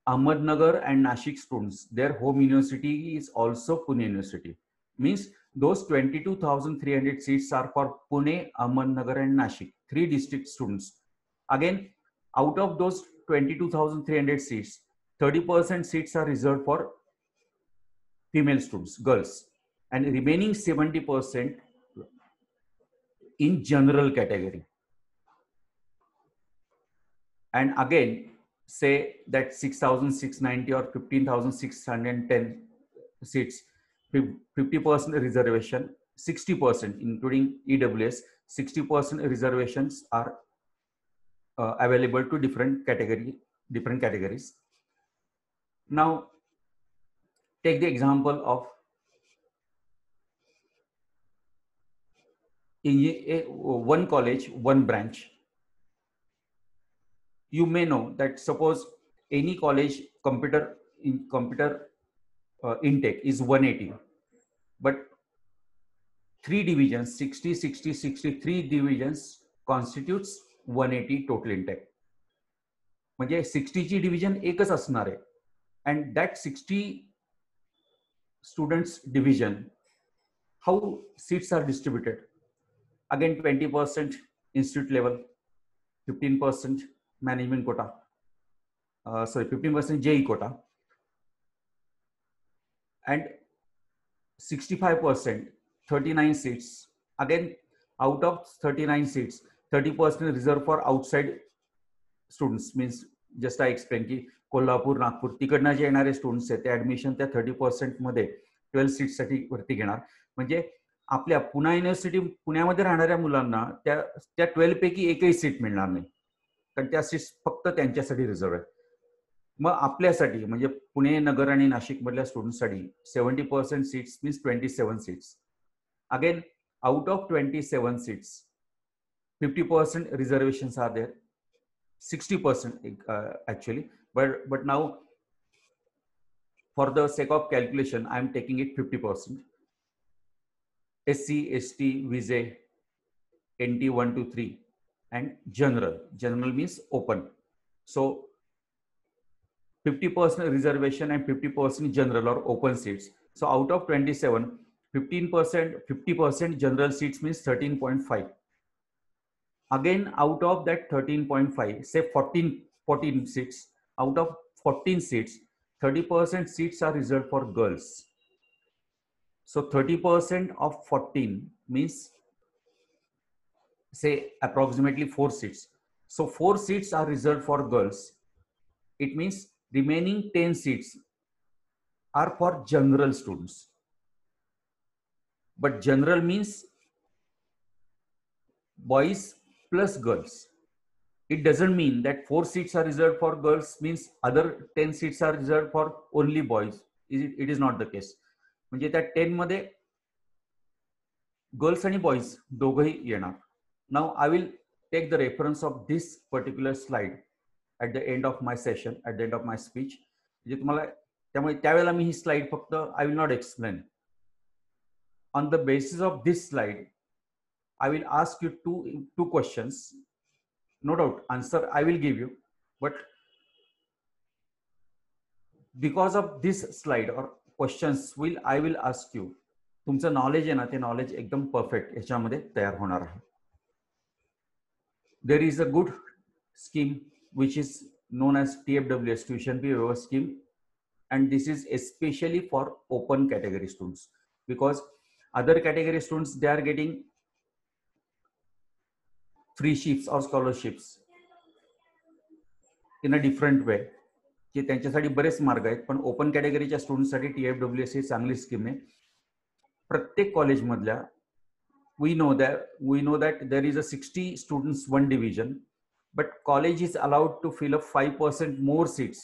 Ahmednagar and Nashik students, their home university is also Pune University. Means those 22,300 seats are for Pune, Ahmednagar and Nashik, 3 district students. Again, out of those 22,300 seats, 30% seats are reserved for female students, girls, and remaining 70% in general category. And again, say that 6,690 or 15,610 seats, 50% reservation, 60% including EWS, 60% reservations are available to different categories. Now take the example of one college, one branch. You may know that suppose any college computer intake is 180, but 3 divisions, 60, 60, 63 divisions constitutes 180 total intake. म्हणजे 60 ची division एकच असणार आहे. And that 60 students division, how seats are distributed? Again, 20% institute level, 15% management quota, 15% JE quota, and 65%, 39 seats. Again, out of 39 seats, 30% reserved for outside students. Means just I explained की कोल्हापूर, नागपूर तिकडनं जे येणारे students आहेत ते admission त्या 30% मध्ये 12 seat साठी वरती घेणार. म्हणजे आपल्या पुणे युनिव्हर्सिटी पुण्यामध्ये राहणाऱ्या मुलांना त्या 12 पैकी एकही सीट मिळणार नाही, कारण त्या सीट्स फक्त त्यांच्यासाठी रिझर्व आहेत. मग आपल्यासाठी म्हणजे पुणे, नगर आणि नाशिक मधल्या स्टुडंटसाठी 70% seats means 27 seats. Again out of 27 seats 50% reservations are there, 60% actually, but now for the sake of calculation I am taking it 50%. SC, ST, VJ, NT 1 to 3 and general means open. So 50% reservation and 50% general or open seats. So out of 27, 50% general seats means 13.5. Again, out of that 13.5, say 14 seats, out of 14 seats, 30% seats are reserved for girls. So 30% of 14 means say approximately 4 seats. So 4 seats are reserved for girls. It means remaining 10 seats are for general students. But general means boys plus girls. It doesn't mean that 4 seats are reserved for girls means other 10 seats are reserved for only boys. It is not the case. म्हणजे त्या 10 मध्ये girls आणि boys दोघंही येणार. Now I will take the reference of this particular slide at the end of my session, at the end of my speech. म्हणजे तुम्हाला त्यामुळे त्यावेळेला मी ही स्लाइड फक्त I will not explain. On the basis of this slide I will ask you two questions. No doubt, answer I will give you, but because of this slide or questions I will ask you. तुमचं knowledge आहे ना, ते knowledge एकदम perfect याच्यामध्ये तयार होणार आहे. There is a good scheme which is known as TFWS, Tuition Fee Waiver Scheme, and this is especially for open category students, because other category students they are getting फ्रीशिप्स और scholarships in a different वे, की त्यांच्यासाठी बरेच मार्ग आहेत. पण open कॅटेगरीच्या स्टुडंटसाठी TFWS ही चांगली scheme आहे. प्रत्येक कॉलेजमधल्या we know that there is a 60 students one division, but college is allowed to fill up 5% more seats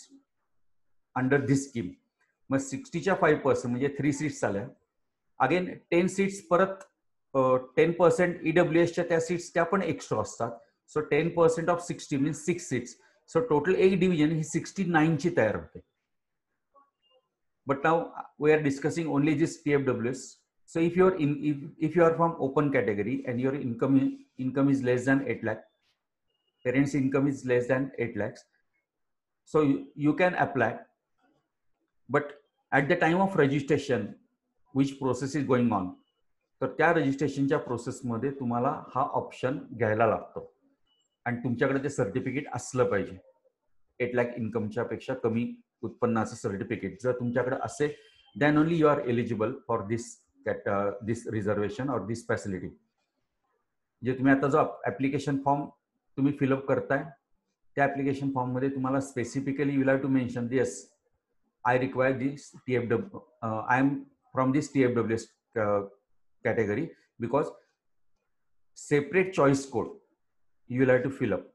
under this scheme. मग 60 च्या 5% म्हणजे 3 सीट्स आल्या. अगेन 10 सीट्स परत 10% EWS त्या सीट्स त्या पण एक्स्ट्रा असतात. So 10% of 60 means 6 seats. So total एक division ही 69 ची तयार होते. But now we are discussing only this TFWS. So if you are from open category and your income is less than 8 lakh, parents income is less than 8 lakhs, so you can apply. But at the time of registration, which process is going on, तर त्या रजिस्ट्रेशनच्या प्रोसेसमध्ये तुम्हाला हा option घ्यायला लागतो आणि तुमच्याकडे ते सर्टिफिकेट असलं पाहिजे. 8 लाख इन्कमच्या पेक्षा कमी उत्पन्नाचं सर्टिफिकेट जर तुमच्याकडे असेल, then only you are eligible for this reservation और दिस फॅसिलिटी. जे तुम्ही आता जो ऍप्लिकेशन फॉर्म तुम्ही फिलअप करताय, त्या ऍप्लिकेशन फॉर्म मध्ये तुम्हाला specifically you have to mention this I require this TFW, I am from this TFWS category, because separate choice code you will have to fill up.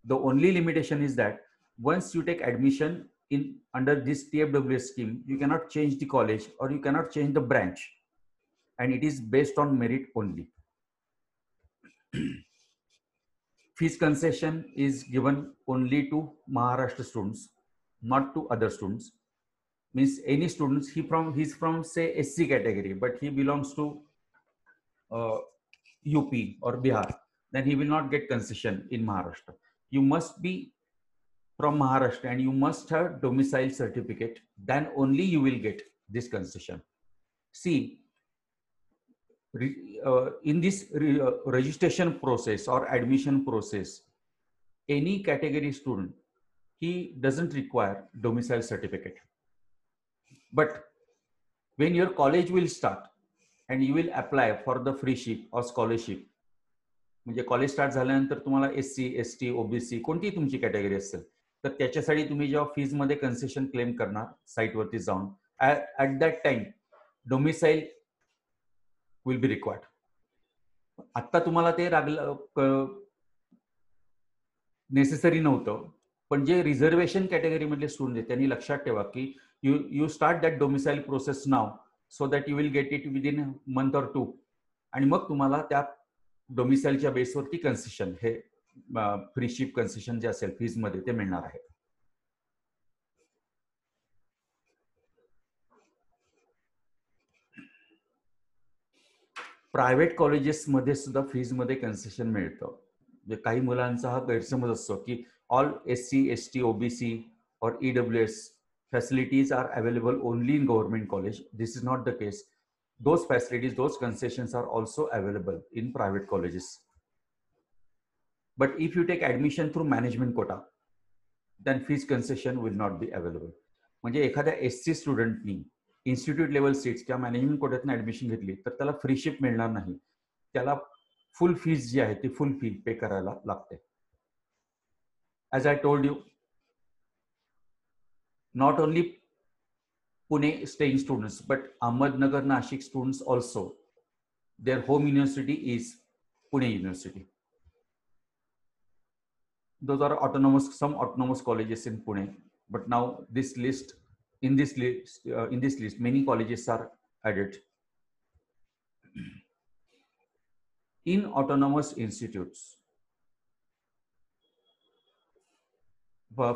The only limitation is that once you take admission in under this TFWS scheme, you cannot change the college or you cannot change the branch, and it is based on merit only. fees concession is given only to Maharashtra students, not to other students. Means any students, he's from say SC category, but he belongs to UP or Bihar, then he will not get concession in Maharashtra. You must be from Maharashtra and you must have domicile certificate, then only you will get this concession. See, in this registration process or admission process, any category student, he doesn't require domicile certificate. But when your college will start and you will apply for the freeship or scholarship, म्हणजे college start झाल्यानंतर तुम्हाला SC, ST, OBC कोणती तुमची category असेल तर त्याच्यासाठी तुम्ही जेव्हा फीज मध्ये कन्सेशन क्लेम करणार साईटवरती जाऊन at that time domicile will be required. आता तुम्हाला ते नेसेसरी नव्हतं, पण जे रिझर्वेशन कॅटेगरी मधले स्टुडंट आहेत त्यांनी लक्षात ठेवा की you start that domicile process now so that you will get it within month or 2 आणि मग तुम्हाला त्या डोमिसाईलच्या बेसवरती कन्सेशन हे फ्रीशिप कन्सेशन जे असेल फीज मध्ये ते मिळणार आहे. प्रायव्हेट कॉलेजेस मध्ये सुद्धा फीज मध्ये कन्सेशन मिळतं. म्हणजे काही मुलांचा हा गैरसमज असतो की all SC, ST, OBC or EWS facilities are available only in government college. This is not the case. Those facilities, those concessions are also available in private colleges. But if you take admission through management quota, then fees concession will not be available. म्हणजे एखाद्या SC स्टुडंटनी institute level seats किंवा management कोट्यातून admission घेतली तर त्याला freeship मिळणार नाही. त्याला full fees जी आहे ती फुल फी पे करायला लागते. As I told you, not only Pune staying students, but Ahmednagar, Nashik students also, their home university is Pune University. Those are autonomous, some autonomous colleges in Pune. But now in this list, many colleges are added. In autonomous institutes,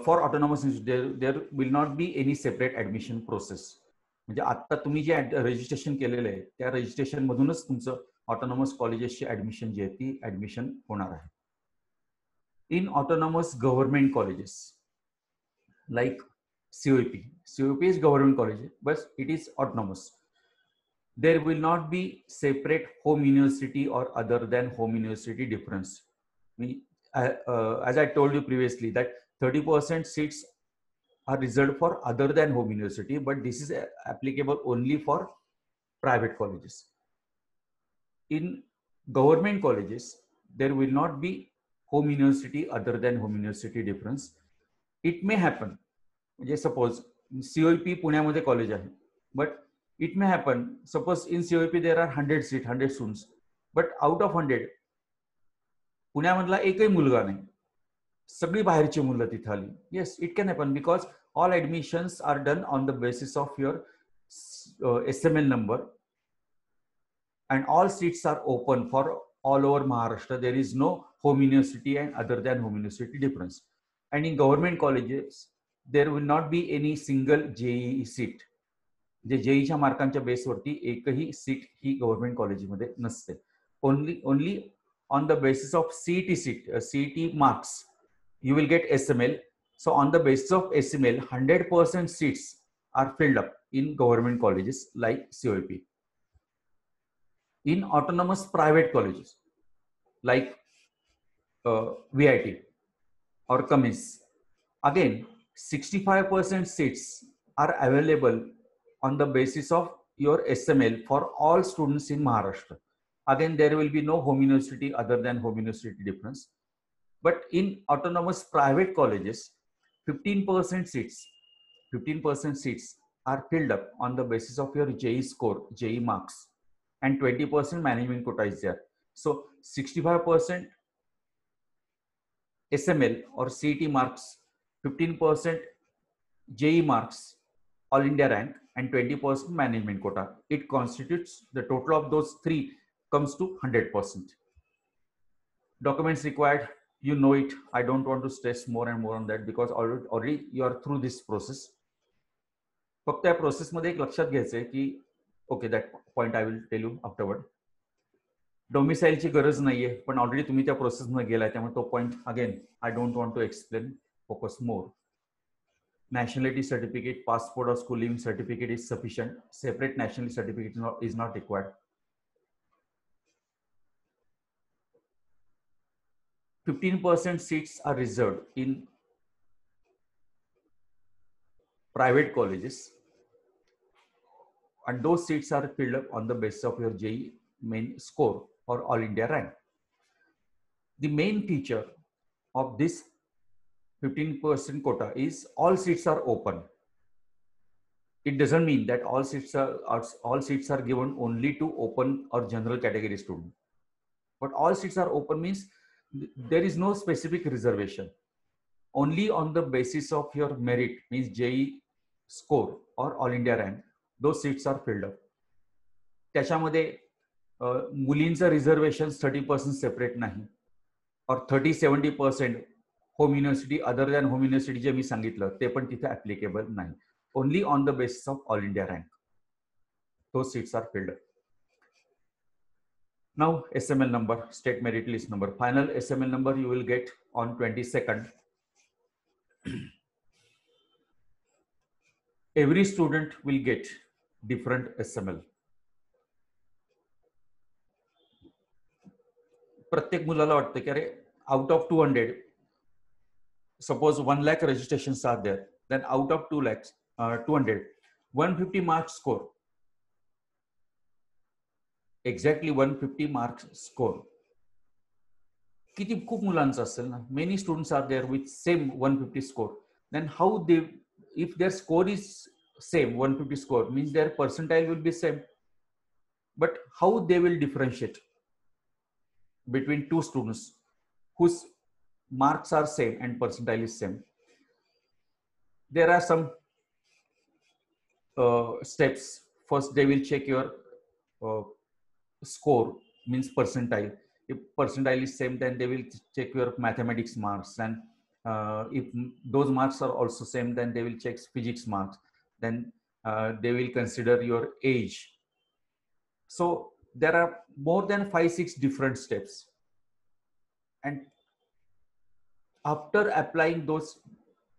for autonomous institutes, there will not be any separate admission process. म्हणजे आता तुम्ही जे registration केलेलं आहे त्या registration मधूनच तुमचं autonomous कॉलेजेसची admission जी आहे ती ऍडमिशन होणार आहे. In autonomous government colleges like COEP is government college, but it is autonomous. There will not be separate home university or other than home university difference. As I told you previously, that 30% seats are reserved for other than home university, but this is applicable only for private colleges. In government colleges, there will not be home university other than home university difference. It may happen, suppose COEP पुण्यामध्ये college आहे, but it may happen, suppose in COEP there are 100 students, but out of 100 पुण्यामधला एकही मुलगा नाही, सगळी बाहेरची मुलं तिथे आली. Yes, it can happen because all admissions are done on the basis of your SML number and all seats are open for all over Maharashtra. There is no home university and other than home university difference. And in government colleges, there will not be any single JEE seat. जे जेईच्या मार्कांच्या बेसवरती एकही seat ही government कॉलेजमध्ये नसते. Only on the basis of CET marks you will get SML. So on the basis of SML, 100% seats are filled up in government colleges like COEP. In autonomous private colleges like VIT or Cummins, again 65% seats are available on the basis of your SML for all students in Maharashtra. Again, there will be no home university other than home university difference. But in autonomous private colleges, 15% seats are filled up on the basis of your JEE score, JEE marks, and 20% management quota is there. So 65% SML or CET marks, 15% JEE marks, all India rank, and 20% management quota. It constitutes the total of those three comes to 100%. Documents required, you know it. I don't want to stress more and more on that because already you are through this process. फक्त या प्रोसेसमध्ये एक लक्षात घ्यायचंय की okay, that point I will tell you afterward. डोमिसाईलची गरज नाहीये, पण ऑलरेडी तुम्ही त्या प्रोसेसमध्ये गेलाय, त्यामुळे तो point again I don't want to explain, focus more. Nationality certificate, passport or school leaving certificate is sufficient. Separate nationality certificate is not required. 15% seats are reserved in private colleges, and those seats are filled up on the basis of your JEE main score or all India rank. The main feature of this 15% quota is all seats are open. It doesn't mean that all seats are given only to open or general category student. But all seats are open means there is no specific reservation. Only on the basis of your merit, means JEE score or all India rank, those seats are filled up. त्याच्यामध्ये मुलींचं reservation 30% separate नाही, और 30-70% home university other than home university जे मी सांगितलं ते पण तिथे ऍप्लिकेबल नाही. Only on the basis of all India rank those seats are filled up. Now SML number, state merit list number. Final SML number you will get on 22nd. Every student will get different SML. प्रत्येक मुलाला वाटतं की अरे out of 200, suppose 1 lakh registrations are there, then out of 2 lakhs 200, 150 marks score, exactly 150 marks score. किती खूप मुलांचं असेल ना, many students are there with same 150 score, then how they, if their score is same 150 score means their percentile will be same, but how they will differentiate between two students whose marks are same and percentile is same? There are some steps. First they will check your score, means percentile. If percentile is same, then they will check your mathematics marks, and if those marks are also same, then they will check physics marks, then they will consider your age. So there are more than 5-6 different steps, and after applying those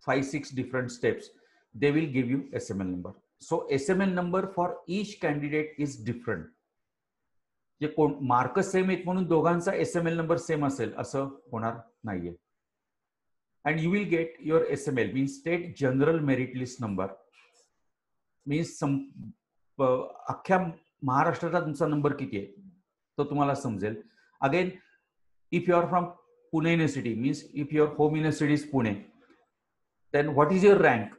5-6 different steps, they will give you SML number. So SML number for each candidate is different. जे कोण mark same आहेत म्हणून दोघांचा SML number same असेल असं होणार नाहीये. And you will get your SML means state general merit list number, means अख्ख्या महाराष्ट्राचा तुमचा नंबर किती आहे तो तुम्हाला समजेल. Again if you are from Pune University, means if your home university is Pune, then what is your rank?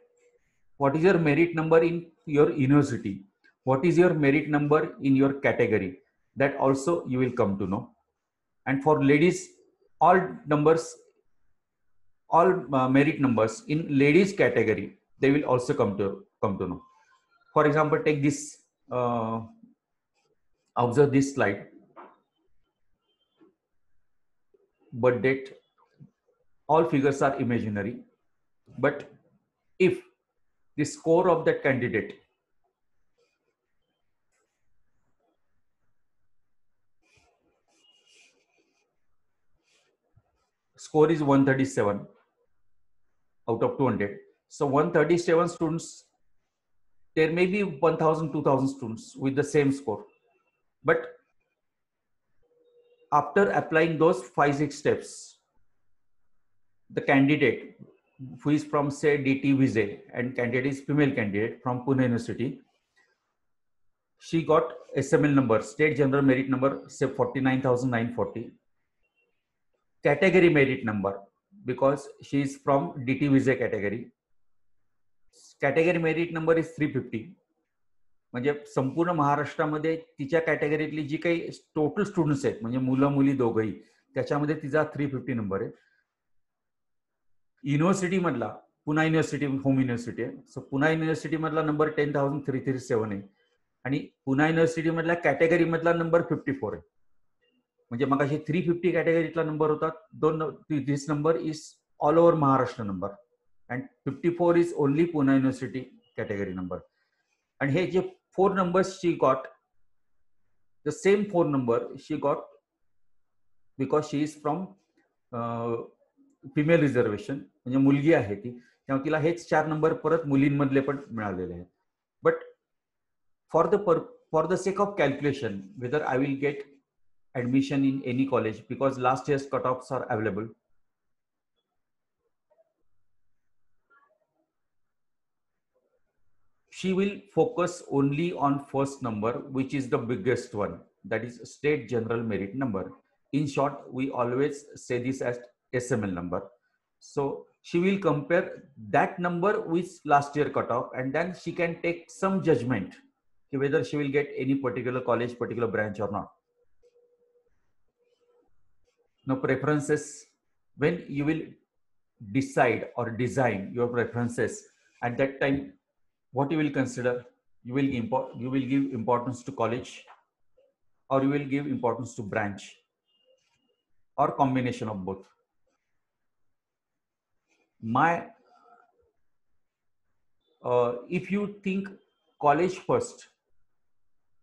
What is your merit number in your university? What is your merit number in your category? That also you will come to know. And for ladies, all numbers, all merit numbers in ladies category, they will also come to know. For example, take this, observe this slide. Birth date, all figures are imaginary, but if the score of that candidate score is 137 out of 200, so 137 students, there may be 1000-2000 students with the same score, but after applying those 5-6 steps, the candidate who is from say DT Vijay, and candidate is female candidate from Pune University, she got SML number, state general merit number, say 49,940, category merit number, because she is from DT Vijay category, category merit number is 350. म्हणजे संपूर्ण महाराष्ट्रामध्ये तिच्या कॅटेगरीतली जी काही total students आहेत, म्हणजे मुलं मुली दोघंही, त्याच्यामध्ये तिचा 350 नंबर आहे. युनिव्हर्सिटी मधला पुणा युनिव्हर्सिटी होम युनिव्हर्सिटी आहे, सो पुणा युनिव्हर्सिटी मधला नंबर 10,337 आहे, आणि पुणा युनिव्हर्सिटी मधल्या कॅटेगरी मधला नंबर 54 आहे. म्हणजे मग अशी 350 कॅटेगरीतला नंबर होता, this number is all over Maharashtra number and 54 is only Pune university category number. आणि हे जे 4 numbers she got, the same 4 number she got because she is from female reservation, म्हणजे मुलगी आहे ती, त्यामुळे तिला हेच 4 नंबर परत मुलींमधले पण मिळालेले आहेत. But for the sake of calculation whether I will get admission in any college because last year's cutoffs are available. She will focus only on first number, which is the biggest one, that is state general merit number. In short, we always say this as SML number. So she will compare that number with last year cutoff, and then she can take some judgment whether she will get any particular college, particular branch or not. Now, preferences, when you will decide or design your preferences, at that time, what you will consider? You will give importance to college, or you will give importance to branch, or combination of both. If you think college first,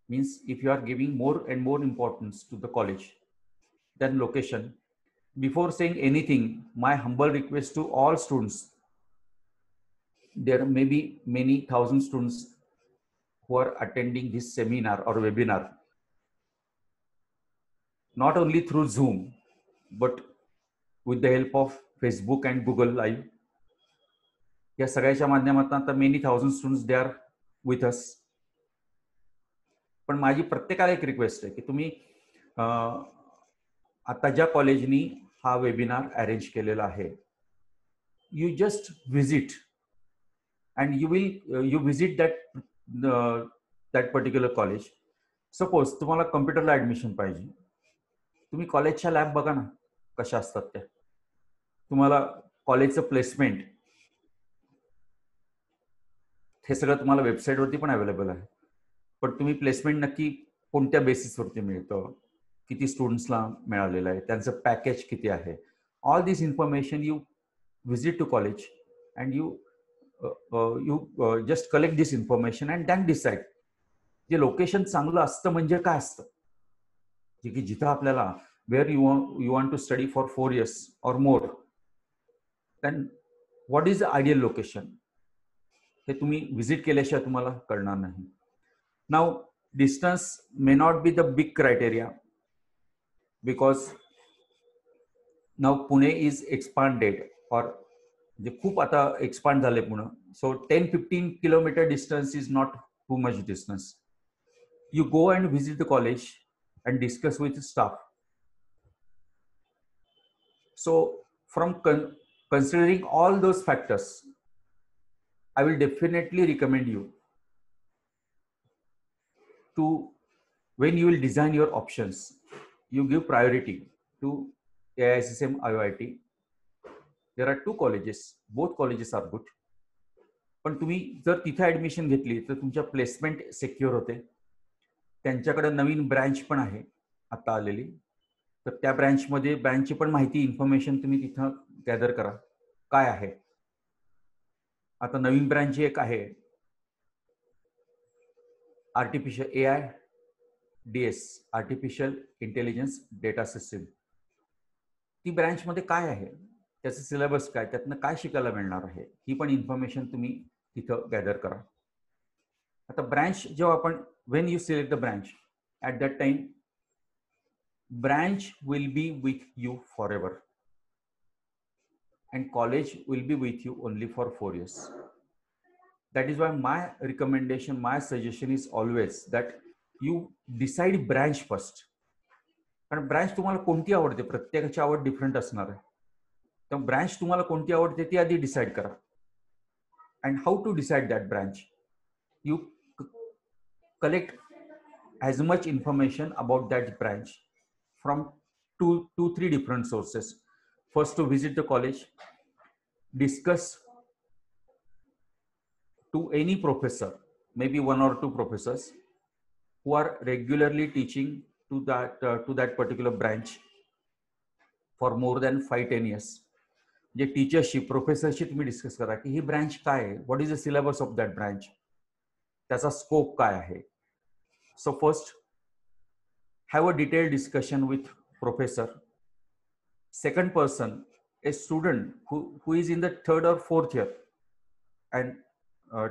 means if you are giving more and more importance to the college than location, before saying anything, my humble request to all students, there may be many thousand students who are attending this seminar or webinar, not only through Zoom, but with the help of Facebook and Google Live. या सगळ्याच्या माध्यमातून आता many thousand students they are with us. पण माझी प्रत्येकाला एक request आहे की तुम्ही आता ज्या कॉलेजनी हा वेबिनार अरेंज केलेला आहे, you just visit and you visit that particular college. Suppose तुम्हाला कम्प्युटरला ऍडमिशन पाहिजे, तुम्ही कॉलेजच्या लॅब बघा ना कशा असतात त्या. तुम्हाला कॉलेजचं प्लेसमेंट हे सगळं तुम्हाला वेबसाईटवरती पण अवेलेबल आहे. पण तुम्ही प्लेसमेंट नक्की कोणत्या बेसिसवरती मिळतं, किती स्टुडंट्सला मिळालेलं आहे, त्यांचं पॅकेज किती आहे, all this information you visit to college and you just collect this information and then decide. जे लोकेशन चांगलं असतं म्हणजे काय असतं, जे की जिथं आपल्याला where you want to study for 4 years or more, then what is the ideal location, हे तुम्ही विजिट केल्याशिवाय तुम्हाला कळणार नाही. Now distance may not be the big criteria because now Pune is expanded, or जे खूप आता एक्सपांड झाले पुणे. सो 10-15 kilometer distance is not too much distance. You go and visit the college and discuss with the staff. So from considering all those factors, I will definitely recommend you to, when you will design your options, you give priority to AISSM IOIT. There are 2 colleges, both colleges are good. पण तुम्ही जर तिथे admission घेतली तर तुमच्या placement secure होते. त्यांच्याकडे नवीन branch पण आहे आता आलेली, तर त्या ब्रँचमध्ये ब्रँचची पण माहिती इन्फॉर्मेशन तुम्ही तिथं गॅदर करा काय आहे. आता नवीन ब्रँच एक आहे artificial AI DS, artificial intelligence data system. ती ब्रँच मध्ये काय आहे, त्याचं सिलेबस काय, त्यातनं काय शिकायला मिळणार आहे, ही पण इन्फॉर्मेशन तुम्ही तिथं गॅदर करा. आता ब्रँच जेव्हा आपण when you select the branch, at that time branch will be with you forever and college will be with you only for 4 years. That is why my recommendation, my suggestion is always that you decide branch first. कारण branch तुम्हाला कोणती आवडते, प्रत्येकाची आवड different असणार आहे. तर branch तुम्हाला कोणती आवडते ती आधी डिसाईड करा. And how to decide that branch, you collect as much information about that branch from two, 3 different sources. First, to visit the college, discuss to any professor, maybe 1 or 2 professors who are regularly teaching to that particular branch for more than 5-10 years. म्हणजे टीचरशी प्रोफेसरशी तुम्ही discuss करा की ही branch काय आहे, what is the syllabus of that branch, त्याचा scope काय आहे. So first have a detailed discussion with professor. Second person, a student who is in the 3rd or 4th year and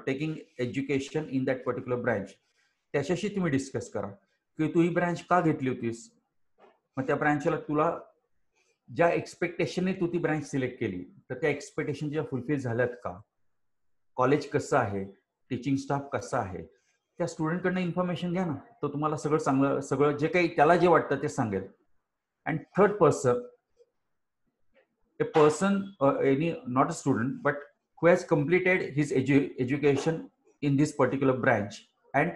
taking education in that particular branch, त्याच्याशी तुम्ही discuss करा की तू ही branch का घेतली होतीस, मग त्या ब्रांचला तुला ज्या एक्सपेक्टेशनने तू ती ब्रांच सिलेक्ट केली तर त्या एक्सपेक्टेशनच्या फुलफिल झाल्यात का, कॉलेज कसं आहे, टीचिंग स्टाफ कसा आहे, त्या स्टुडंटकडनं इन्फॉर्मेशन घ्या ना. तो तुम्हाला सगळं चांगलं, सगळं जे काही त्याला जे वाटतं ते सांगेल. And third person, a person not a student but who has completed his education in this particular branch and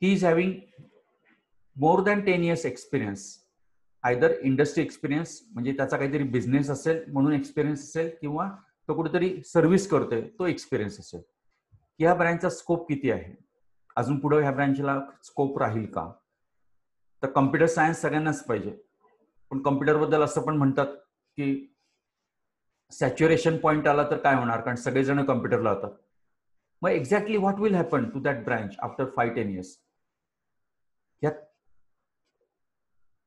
he is having more than 10 years experience, either industry experience म्हणजे त्याचा काहीतरी बिझनेस असेल म्हणून एक्सपिरियन्स असेल, किंवा तो कुठेतरी service करतोय तो एक्सपिरियन्स असेल. ह्या ब्रांचचा स्कोप किती आहे, अजून पुढे ह्या ब्रांचला स्कोप राहील का. तर कम्प्युटर सायन्स सगळ्यांनाच पाहिजे, पण कम्प्युटर बद्दल असं पण म्हणतात की सॅच्युरेशन पॉइंट आला तर काय होणार, कारण सगळेजण कम्प्युटरला होतात. मग exactly what will happen to that branch after 5-10 years. या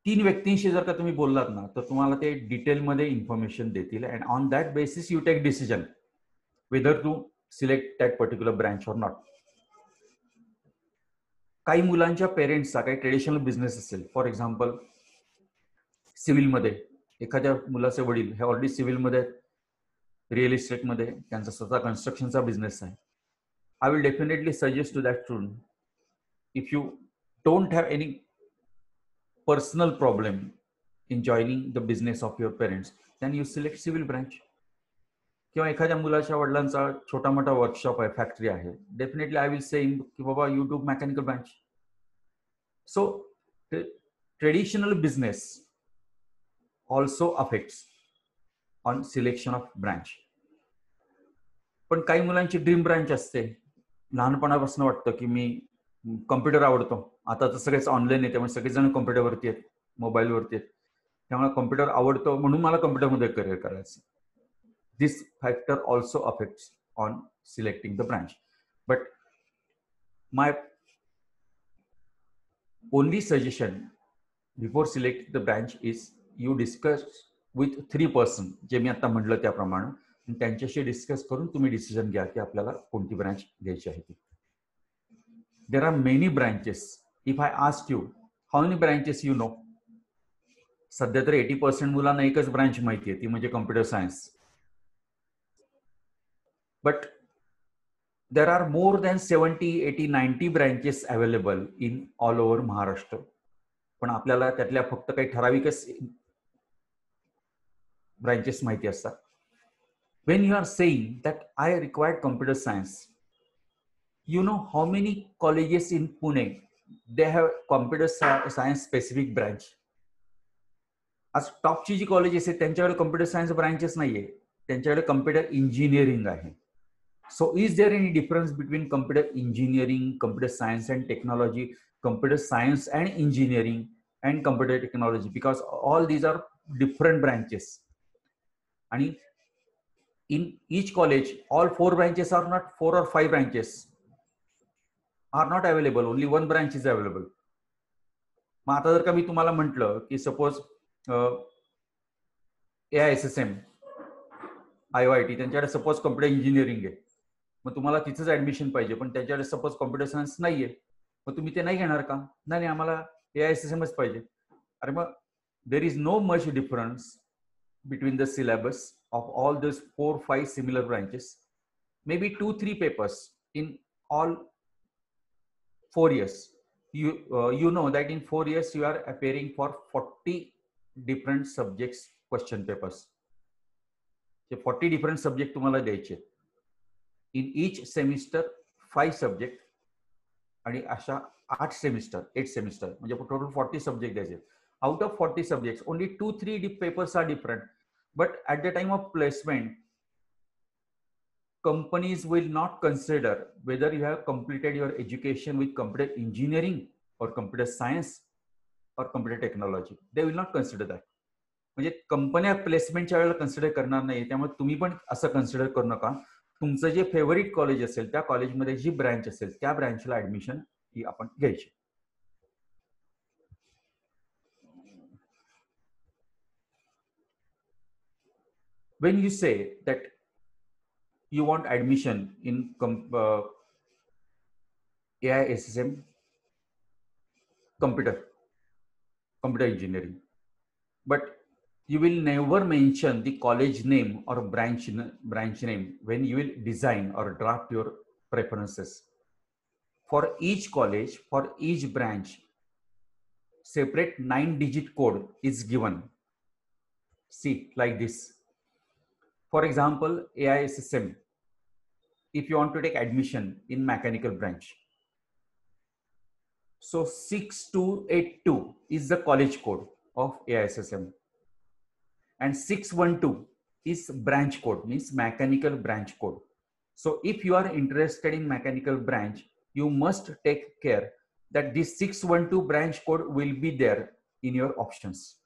3 व्यक्तींशी जर का तुम्ही बोललात ना तर तुम्हाला ते डिटेलमध्ये इन्फॉर्मेशन देतील and on that basis you take decision whether to select that particular branch or not. काही मुलांच्या पेरेंट्सचा काही ट्रेडिशनल बिझनेस असेल, फॉर एक्झाम्पल सिव्हिलमध्ये एखाद्या मुलाचे वडील हे ऑलरेडी सिव्हिलमध्ये, रिअल इस्टेटमध्ये त्यांचा स्वतः कन्स्ट्रक्शनचा बिझनेस आहे. I will definitely suggest to that student, if you don't have any personal problem in joining the business of your parents, then you select civil branch. किंवा एखाद्या मुलाच्या वडिलांचा छोटा मोठा वर्कशॉप आहे, फॅक्टरी आहे, डेफिनेटली आय विल से की बाबा you do mechanical branch. So traditional business also affects on selection of branch. पण काही मुलांची ड्रीम ब्रांच असते, लहानपणापासून वाटतं की मी कम्प्युटर आवडतो, आता तर सगळेच ऑनलाईन आहे त्यामुळे सगळेजण कम्प्युटरवरती आहेत, मोबाईलवरती आहेत, त्यामुळे कम्प्युटर आवडतो म्हणून मला कम्प्युटरमध्ये करिअर करायचं. This factor also affects on selecting the branch. But my only suggestion before selecting the branch is you discuss with 3 person, जे मी आता म्हटलं त्याप्रमाणे, त्यांच्याशी डिस्कस करून तुम्ही डिसिजन घ्या की आपल्याला कोणती ब्रांच घ्यायची आहे ती. There are many branches. If I ask you how many branches you know, सध्या तर 80% मुलांना एकच ब्रांच माहिती आहे, ती म्हणजे computer science. But there are more than 70, 80, 90 branches available in all over Maharashtra. पण आपल्याला त्यातल्या फक्त काही ठराविकच ब्रांचेस माहिती असतात. When you are saying that I required computer science, you know how many colleges in Pune they have computer science specific branch. आज टॉपची जी colleges आहेत त्यांच्याकडे कम्प्युटर सायन्स ब्रांचेस नाहीये, त्यांच्याकडे कम्प्युटर इंजिनिअरिंग आहे. So is there any difference between computer engineering, computer science and technology, computer science and engineering and computer technology, because all these are different branches. आणि in each college all 4 branches are not, 4 or 5 branches are not available, only one branch is available. मग आता जर का मी तुम्हाला म्हटलं की suppose AISSM, IOIT त्यांच्याकडे suppose computer engineering आहे, मग तुम्हाला तिथंच ऍडमिशन पाहिजे, पण त्यांच्याकडे सपोज कम्प्युटर सायन्स नाहीये, मग तुम्ही ते नाही घेणार का? नाही, आम्हाला AISSMच पाहिजे. अरे मग there is no much difference between the syllabus of all those 4-5 similar branches, maybe 2-3 papers in all 4 years. You know that in 4 years you are appearing for 40 different subjects question papers. So 40 different subject तुम्हाला द्यायचे. In each semester 5 subject आणि अशा 8 semester म्हणजे total 40 subject द्यायचे. Out of 40 subjects, only 2-3 papers are different. But at the time of placement, companies will not consider whether you have completed your education with computer engineering or computer science or computer technology. They will not consider that. म्हणजे कंपन्या प्लेसमेंटच्या वेळेला consider करणार नाही. त्यामुळे तुम्ही पण असं consider करू नका. तुमचं जे फेवरेट कॉलेज असेल त्या कॉलेजमध्ये जी ब्रँच असेल त्या ब्रँचला ऍडमिशन ही आपण घ्यायची. When you say that you want admission in AISSM computer engineering, but you will never mention the college name or branch name when you will design or draft your preferences. For each college, for each branch, separate 9-digit code is given. See, like this. For example, AISSM, if you want to take admission in mechanical branch, so 6282 is the college code of AISSM. And 612 is branch code, means mechanical branch code. So if you are interested in mechanical branch, you must take care that this 612 branch code will be there in your options.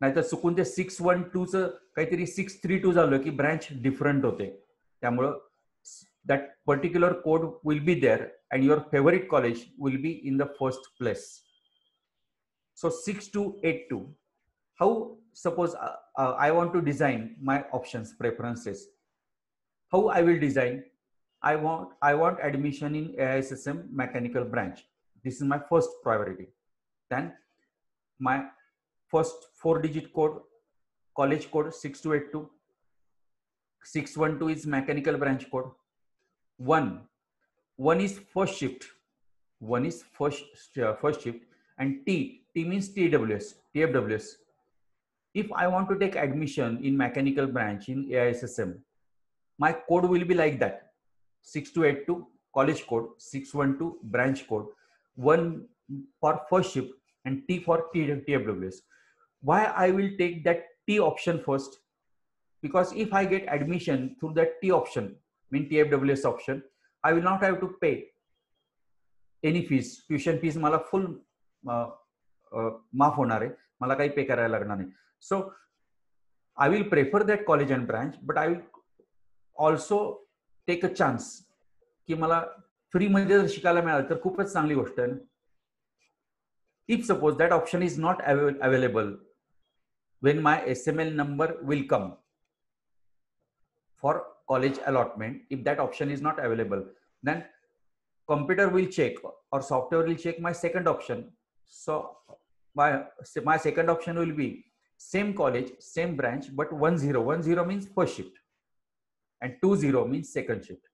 नाहीतर चुकून ते 612 चं काहीतरी 632 झालं की branch different होते. त्यामुळं that particular code will be there and your favorite college will be in the first place. So 6282. How, suppose I want to design my options, preferences. How I will design? I want admission in AISSM mechanical branch. This is my first priority. Then my first 4-digit code, college code 6282. 612 is mechanical branch code. One is first shift. One is first shift, and T means TFWS. If I want to take admission in mechanical branch in AISSM, my code will be like that: 6282 college code, 612 branch code, 1 for first shift and T for TFWS. Why I will take that T option first? Because if I get admission through that T option, mean TFWS option, I will not have to pay any fees. Tuition fees मला full माफ होणार आहे, मला काही पे करायला लागणार नाही. So I will prefer that college and branch, but I will also take a chance की मला फ्री मध्ये जर शिकायला मिळालं तर खूपच चांगली गोष्ट आहे. If suppose that option is not available when my SML number will come for college allotment, if that option is not available, then computer will check or software will check my second option. So my second option will be same college, same branch, but 10 means first shift and 20 means second shift.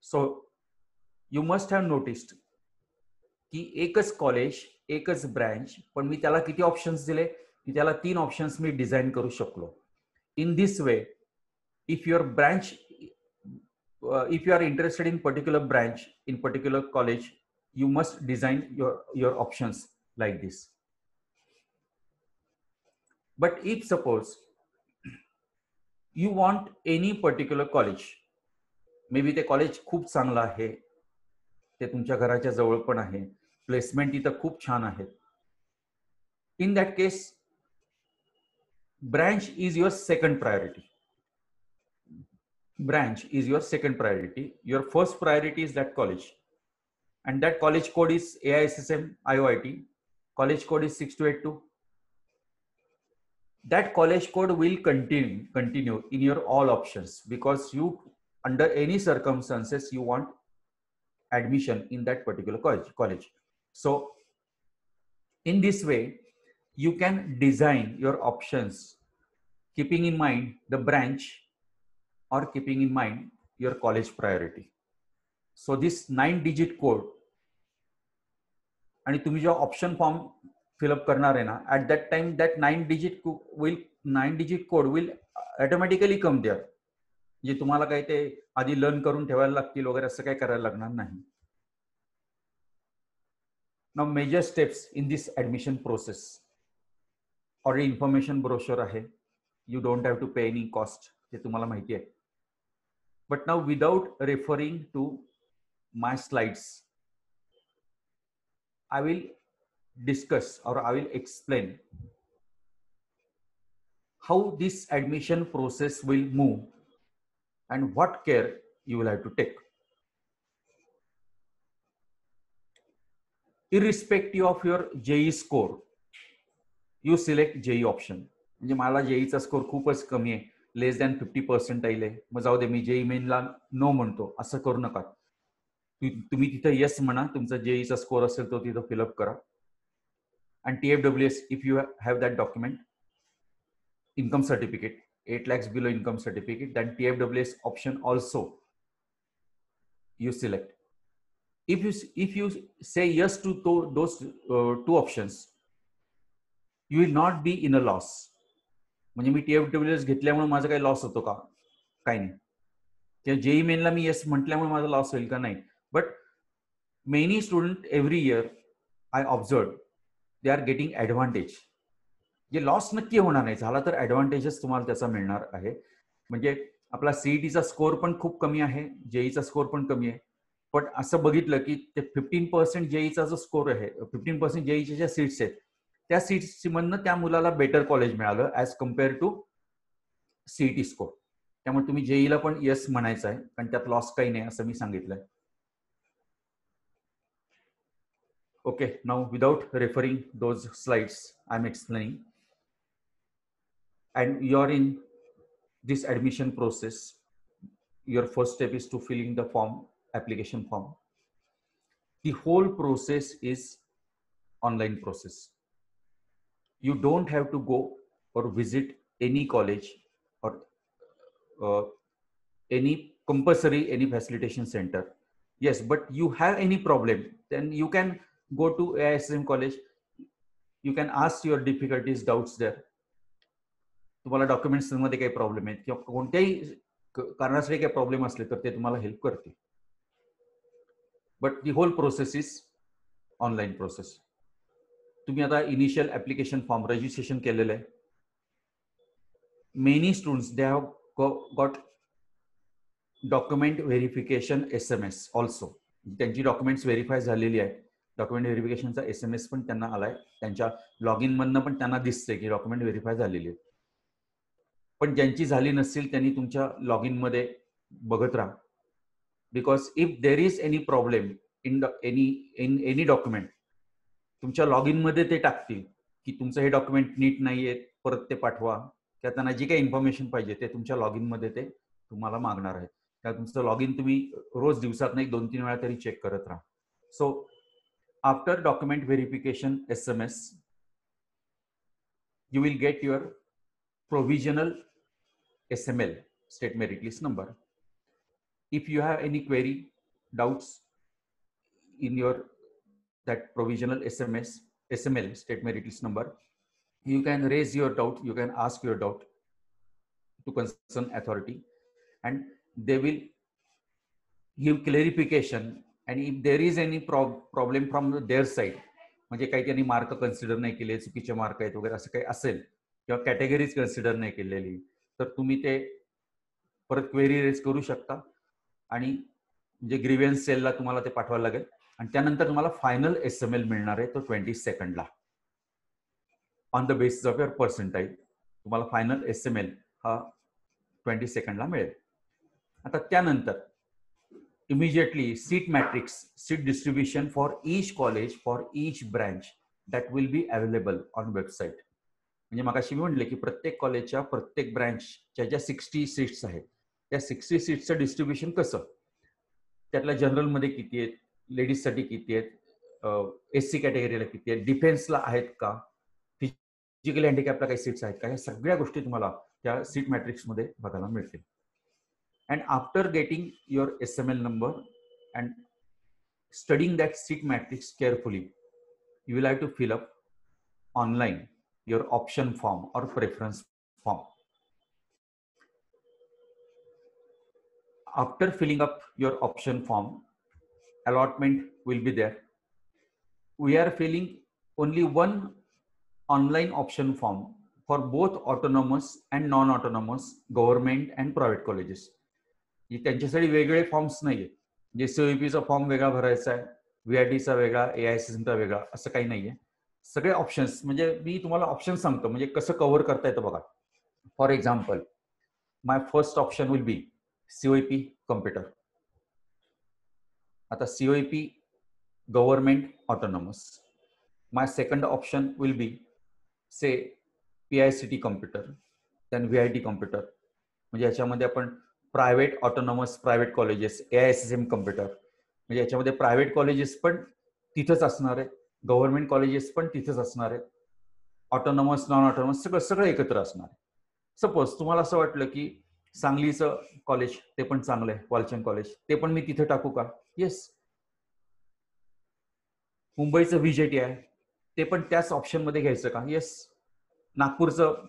So you must have noticed की एकच college एकच branch, पण मी त्याला किती options दिले, की त्याला 3 options मी design करू शकलो. In this way, if your branch, if you are interested in particular branch in particular college, you must design your options like this. But if suppose you want any particular college, maybe ते college खूप चांगलं आहे, ते तुमच्या घराच्या जवळ पण आहे, प्लेसमेंट इथं खूप छान आहे, in that case branch is your second priority. Branch is your second priority. Your first priority is that college, and that college code is AISSM IOIT. College code is 6282. That college code will continue in your all options, because you, under any circumstances, you want admission in that particular college. So in this way you can design your options keeping in mind the branch or keeping in mind your college priority. So this 9-digit code, आणि तुम्ही जो option form fill up करणार आहे ना, at that time that 9-digit code will automatically come there. म्हणजे तुम्हाला काही ते आधी लर्न करून ठेवायला लागतील वगैरे असं काही करायला लागणार नाही. Now major steps in this admission process. Already information brochure आहे, you don't have to pay any cost, हे तुम्हाला माहिती आहे. But now, without referring to my slides, I will discuss or I will explain how this admission process will move and what care you will have to take. Irrespective of your JEE score, you select JEE option. म्हणजे मला JEEचा score खूपच कमी आहे, less than 50% आहे, मग जाऊ दे मी JEE मेनला no म्हणतो, असं करू नका. तुम्ही तिथं येस म्हणा, तुमचा JEEचा स्कोर असेल तो तिथं फिलअप करा. And TFWS, if you have that document, income certificate, 8 lakhs below income certificate, then TFWS option also you select. If you say yes to those two options, you will not be in a loss. म्हणजे मी TFWS घेतल्यामुळे माझा काही loss होतो का? काही नाही. किंवा JEE मेनला मी yes म्हटल्यामुळे माझा लॉस होईल का? नाही. But many student every year I observe they are getting advantage. जे लॉस नक्की होणार नाही, झाला तर ऍडव्हान्टेजेस तुम्हाला त्याचा मिळणार आहे. म्हणजे आपला सीईटीचा स्कोर पण खूप कमी आहे, JEEचा स्कोर पण कमी आहे, पण असं बघितलं की ते 15% JEEचा जो स्कोर आहे, 15% JEEच्या ज्या सीट्स आहेत त्या सीट्स मधनं त्या मुलाला बेटर कॉलेज मिळालं as compare to CET score. त्यामुळे तुम्ही JEEला पण येस म्हणायचं आहे, कारण त्यात लॉस काही नाही असं मी सांगितलंय. Okay, now without referring those slides, I'm explaining. And you're in this admission process. Your first step is to filling the form, application form. The whole process is online process. You don't have to go or visit any college or any compulsory any facilitation center. Yes, but you have any problem, then you can go to AISM college. You can ask your difficulties, doubts there. तुम्हाला documents मध्ये काही problem आहेत किंवा कोणत्याही कारणासाठी काही problem असले तर ते तुम्हाला हेल्प करते. But the whole process is online process. तुम्ही आता इनिशियल ऍप्लिकेशन फॉर्म रजिस्ट्रेशन केलेलं आहे. Many students they have got document verification SMS also. त्यांची डॉक्युमेंट्स व्हेरीफाय झालेली आहे. डॉक्युमेंट व्हेरिफिकेशनचा SMS पण त्यांना आलाय. त्यांच्या लॉग इन मधनं पण त्यांना दिसतंय की डॉक्युमेंट व्हेरीफाय झालेली आहे. पण ज्यांची झाली नसेल त्यांनी तुमच्या लॉग इन मध्ये बघत राहा. Because if there is any problem in any document, तुमच्या लॉग इन मध्ये ते टाकतील की तुमचं हे डॉक्युमेंट नीट नाहीये, परत ते पाठवा. किंवा त्यांना जी काही इन्फॉर्मेशन पाहिजे ते तुमच्या लॉग इन मध्ये ते तुम्हाला मागणार आहे. त्या तुमचं लॉग इन तुम्ही रोज दिवसात नाही 2-3 वेळा तरी चेक करत राहा. So after document verification SMS, you will get your provisional SML, state merit list number. If you have any query, doubts in your that provisional SML, state merit list number, you can raise your doubt, you can ask your doubt to concerned authority and they will give clarification. And if there is any problem from their side, म्हणजे काही त्यांनी mark consider नाही केले, चुकीचे mark आहेत वगैरे असं काही असेल किंवा कॅटेगरीज कन्सिडर नाही केलेली, तर तुम्ही ते परत क्वेरी रेज करू शकता आणि म्हणजे ग्रीव्हन्स सेलला तुम्हाला ते पाठवायला लागेल. आणि त्यानंतर तुम्हाला फायनल SML मिळणार आहे तो 22nd on the basis of your percentile. तुम्हाला फायनल SML हा 22nd मिळेल. आता त्यानंतर immediately seat matrix, seat distribution for each college, for each branch, that will be available on website. म्हणजे मगाशी मी म्हटले की प्रत्येक कॉलेजच्या प्रत्येक ब्रँचच्या ज्या 60 सीट्स आहेत त्या 60 सीट्सचं डिस्ट्रीब्युशन कसं, त्यातल्या जनरलमध्ये किती आहेत, लेडीजसाठी किती आहेत, SC कॅटेगरीला किती आहेत, डिफेन्सला आहेत का, फिजिकली हँडिकॅपला काही सीट्स आहेत का, ह्या सगळ्या गोष्टी तुम्हाला त्या सीट मॅट्रिक्समध्ये बघायला मिळतील. And after getting your SML number and studying that seat matrix carefully, you will have to fill up online your option form or preference form. After filling up your option form, allotment will be there. We are filling only one online option form for both autonomous and non-autonomous government and private colleges. त्यांच्यासाठी वेगळे forms नाहीये. जे COEPचा form वेगळा भरायचा आहे, VIT चा वेगळा, AISSMचा वेगळा, असं काही नाहीये. सगळे ऑप्शन्स, म्हणजे मी तुम्हाला ऑप्शन सांगतो म्हणजे कसं कव्हर करता येतं बघा. For example, my first option will be COEP computer. आता COEP government autonomous. My second option will be, say, PICT computer, then VIT computer. म्हणजे याच्यामध्ये आपण private autonomous private colleges, AISSM computer, म्हणजे याच्यामध्ये प्रायव्हेट कॉलेजेस पण तिथंच असणार आहे, गव्हर्नमेंट कॉलेजेस पण तिथंच असणार आहे, ऑटोनॉमस नॉन ऑटोनॉमस सगळं एकत्र असणार आहे. सपोज तुम्हाला असं वाटलं की सांगलीचं कॉलेज ते पण चांगलं आहे, वालचंद कॉलेज, ते पण मी तिथे टाकू का? येस. मुंबईचं VJT आहे, ते पण त्याच ऑप्शन मध्ये घ्यायचं का? येस. नागपूरचं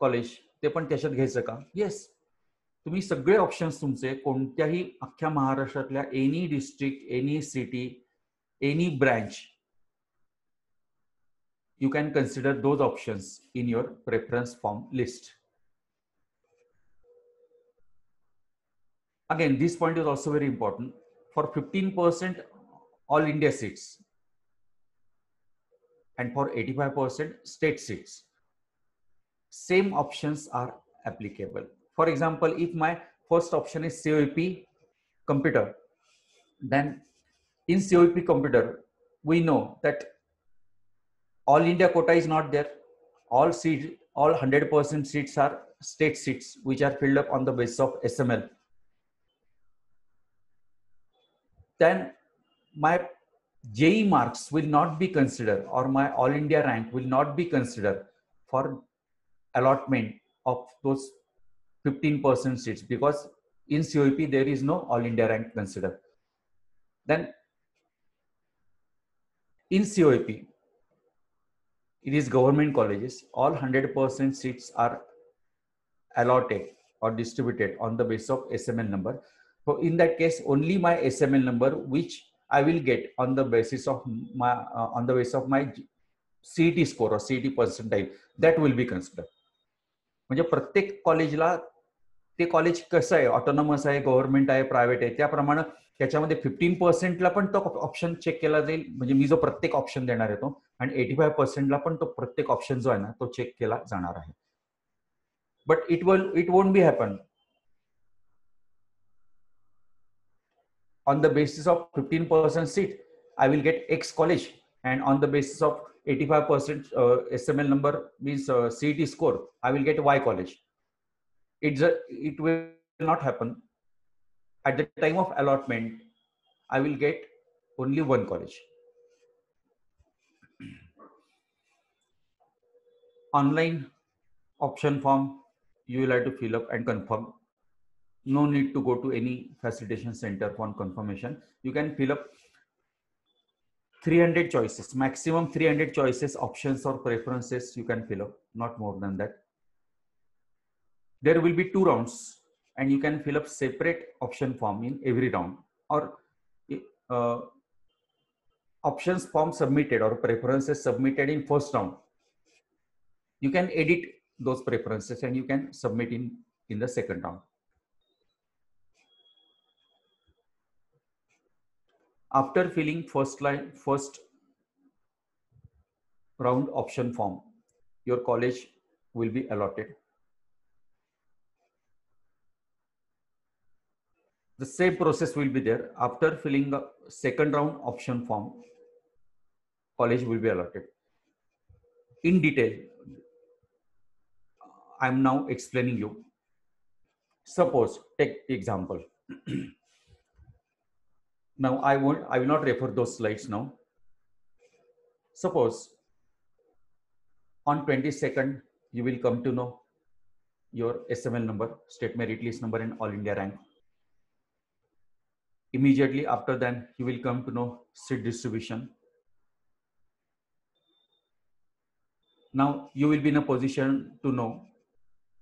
कॉलेज ते पण त्याच्यात घ्यायचं का? येस. तुम्ही सगळे ऑप्शन्स तुमचे कोणत्याही अख्ख्या महाराष्ट्रातल्या any district, any city, any branch, you can consider those options in your preference form list. Again, this point is also very important. For 15% all India seats and for 85% state seats, same options are applicable. For example, if my first option is COEP computer, then in COEP computer, we know that all India quota is not there. All seats, all 100% seats are state seats, which are filled up on the basis of SML. Then my JEE marks will not be considered, or my all India rank will not be considered for allotment of those 15% seats, because in COEP there is no all India rank considered. Then in COEP, it is government colleges, all 100% seats are allotted or distributed on the basis of SML number. So in that case, only my SML number, which I will get on the basis of my CET score or CET percentile, that will be considered. म्हणजे प्रत्येक कॉलेजला ते college कसं आहे, autonomous आहे, government आहे, private आहे, त्याप्रमाणे त्याच्यामध्ये 15%ला पण तो ऑप्शन चेक केला जाईल. म्हणजे मी जो प्रत्येक ऑप्शन देणार आहे तो, आणि 85%ला पण तो प्रत्येक ऑप्शन जो आहे ना तो चेक केला जाणार आहे. But it won't be happen on the basis of 15% seat I will get X college, and on the basis of 85% SML number means CET score I will get Y college. It will not happen. At the time of allotment I will get only one college. Online option form you will have to fill up and confirm. No need to go to any facilitation center for confirmation. You can fill up 300 choices, maximum 300 choices, options or preferences you can fill up, not more than that. There will be 2 rounds and you can fill up separate option form in every round, or options form submitted or preferences submitted in first round, you can edit those preferences and you can submit in the second round. After filling first round option form, your college will be allotted. The same process will be there. After filling the second round option form, college will be allotted. In detail, I am now explaining you. Suppose, take the example. Now I will not refer those slides now. Suppose on 22nd, you will come to know your SML number, state merit list number, and all India rank. Immediately after that, you will come to know seat distribution. Now you will be in a position to know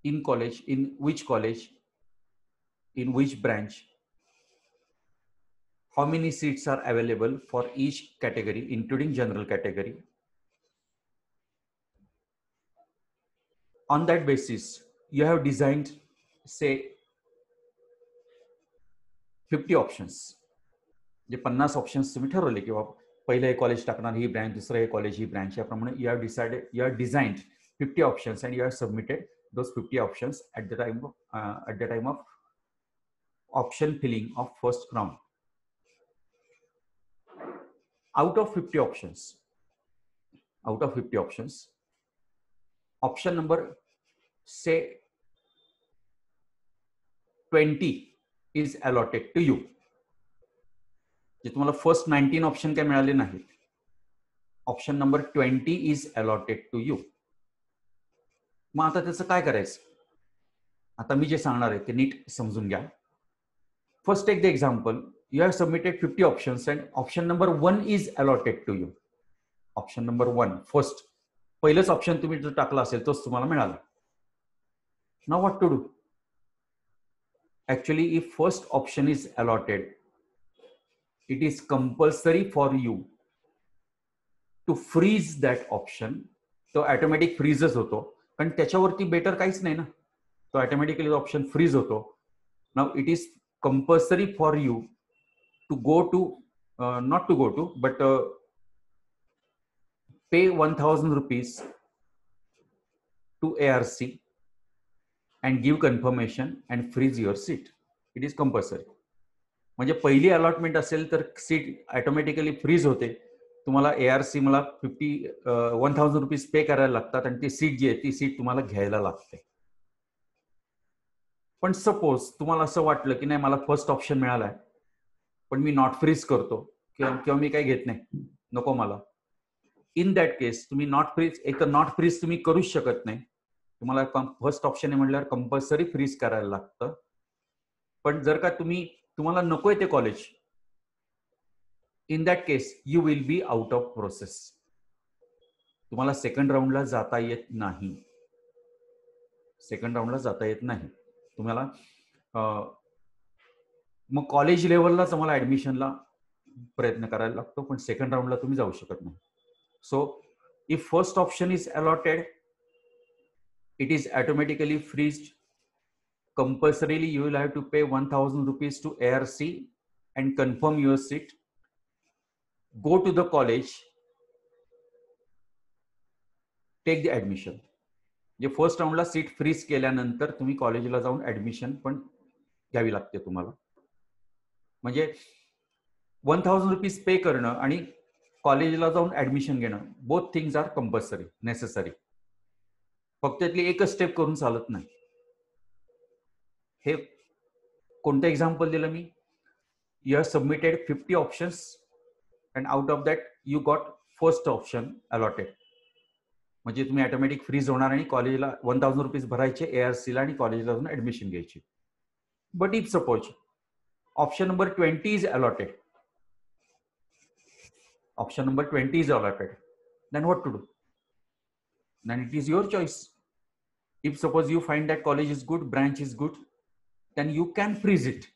in college, in which college, in which branch, how many seats are available for each category, including general category. On that basis, you have designed, say, 50 options. J 50 options तुम्ही ठरवले किंवा पहिलं हे college टाकणार ही branch, दुसरं हे college ही branch, याप्रमाणे you have decided, you have designed 50 options and you have submitted those 50 options at the time of option filling of first round. Out of 50 options, option number say 20 is allotted to you. जे तुम्हाला first 19 option काय मिळाले नाहीत, option number 20 is allotted to you. मग आता त्याचं काय करायचं? आता मी जे सांगणार आहे ते नीट समजून घ्या. First take the example, you have submitted 50 options and option number 1 is allotted to you. Option number 1 first, पहिलंच ऑप्शन तुम्ही जर टाकला असेल तोच तुम्हाला मिळाला. Now what to do? Actually if first option is allotted, it is compulsory for you to freeze that option. तो automatic फ्रीजच होतो, कारण त्याच्यावरती बेटर काहीच नाही ना. तो ऑटोमॅटिकली ऑप्शन फ्रीज होतो. Now it is compulsory for you to go to, not to go to, but pay 1000 rupees to ARC and give confirmation and freeze your seat. It is compulsory. म्हणजे पहिली allotment असेल तर seat automatically freeze होते. तुम्हाला ARC मला 1000 rupees पे करायला लागतात आणि ती सीट जी आहे ती सीट तुम्हाला घ्यायला लागते. पण सपोज तुम्हाला असं वाटलं की नाही मला फर्स्ट ऑप्शन मिळालाय पण मी नॉट फ्रीज करतो किंवा मी काही घेत नाही, नको मला. इन दॅट केस तुम्ही नॉट फ्रीज, एक तर नॉट फ्रीज तुम्ही करूच शकत नाही. तुम्हाला फर्स्ट ऑप्शन आहे म्हटल्यावर कंपल्सरी फ्रीज करायला लागतं. पण जर का तुम्हाला नकोय ते college, in that case you will be out of process. तुम्हाला सेकंड राऊंडला जाता येत नाही. सेकंड राऊंडला जाता येत नाही तुम्हाला. मग कॉलेज लेवलला तुम्हाला ऍडमिशनला प्रयत्न करायला लागतो, पण सेकंड राऊंडला तुम्ही जाऊ शकत नाही. So if first option is allotted, it is automatically freezed. Compulsorily, you will have to pay 1000 rupees to ARC and confirm your seat. Go to the college, take the admission. जे first राऊंडला seat freeze केल्यानंतर तुम्ही कॉलेजला जाऊन admission पण घ्यावी लागते तुम्हाला. म्हणजे 1000 रुपीज पे करणं आणि कॉलेजला जाऊन ऍडमिशन घेणं, both things are compulsory, necessary. फक्त त्यातली एकच स्टेप करून चालत नाही. हे कोणतं एक्झाम्पल दिलं मी? You have submitted 50 options and out of that you got first option allotted. म्हणजे तुम्ही ऑटोमॅटिक फ्रीज होणार आणि कॉलेजला 1000 रुपीज भरायचे ARCला आणि कॉलेजला जाऊन ऍडमिशन घ्यायची. But if suppose option number 20 is allotted, option number 20 is allotted, then what to do? Then it is your choice. If suppose you find that college is good, branch is good, then you can freeze it.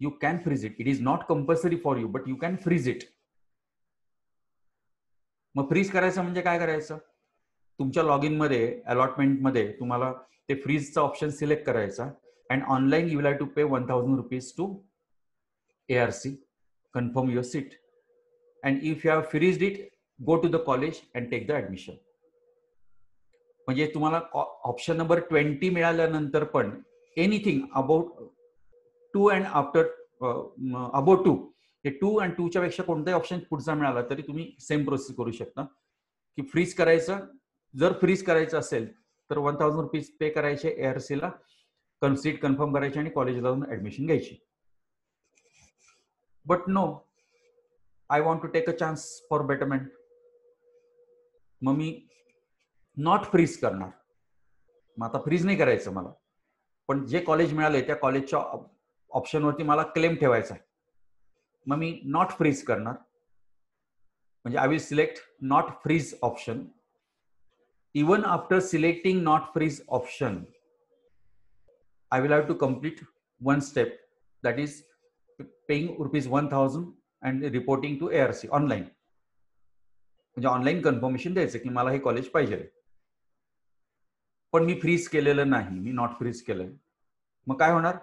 You can freeze it. It is not compulsory for you, but you can freeze it. मग freeze करायचं म्हणजे काय करायचं? तुमच्या log in मध्ये, allotment मध्ये तुम्हाला ते फ्रीजचा ऑप्शन सिलेक्ट करायचा and online you will have to pay 1000 rupees to ARC, confirm your seat. And if you have freezed it, go to the college and take the admission. म्हणजे तुम्हाला option number 20 मिळाल्यानंतर पण anything about 2 and after about 2, हे 2 आणि 2च्या पेक्षा कोणताही option पुढचा मिळाला तरी तुम्ही सेम प्रोसेस करू शकता की फ्रीज करायचं. जर फ्रीज करायचं असेल तर 1000 रुपीज पे करायचे ARCला, सीट कन्फर्म करायची आणि कॉलेजला जाऊन ऍडमिशन घ्यायची. But no, I want to take a chance for betterment. मग मी नॉट फ्रीज करणार. मग आता फ्रीज नाही करायचं मला, पण जे कॉलेज मिळाले त्या कॉलेजच्या ऑप्शनवरती मला क्लेम ठेवायचा आहे. मग मी नॉट फ्रीज करणार. म्हणजे I will select not freeze option. Even after selecting not freeze option, I will have to complete one step, that is paying ₹1000 and reporting to ARC online. म्हणजे ऑनलाईन कन्फर्मेशन द्यायचं की मला हे college पाहिजे. पण मी freeze केलेलं नाही, मी not freeze केलंय. मग काय होणार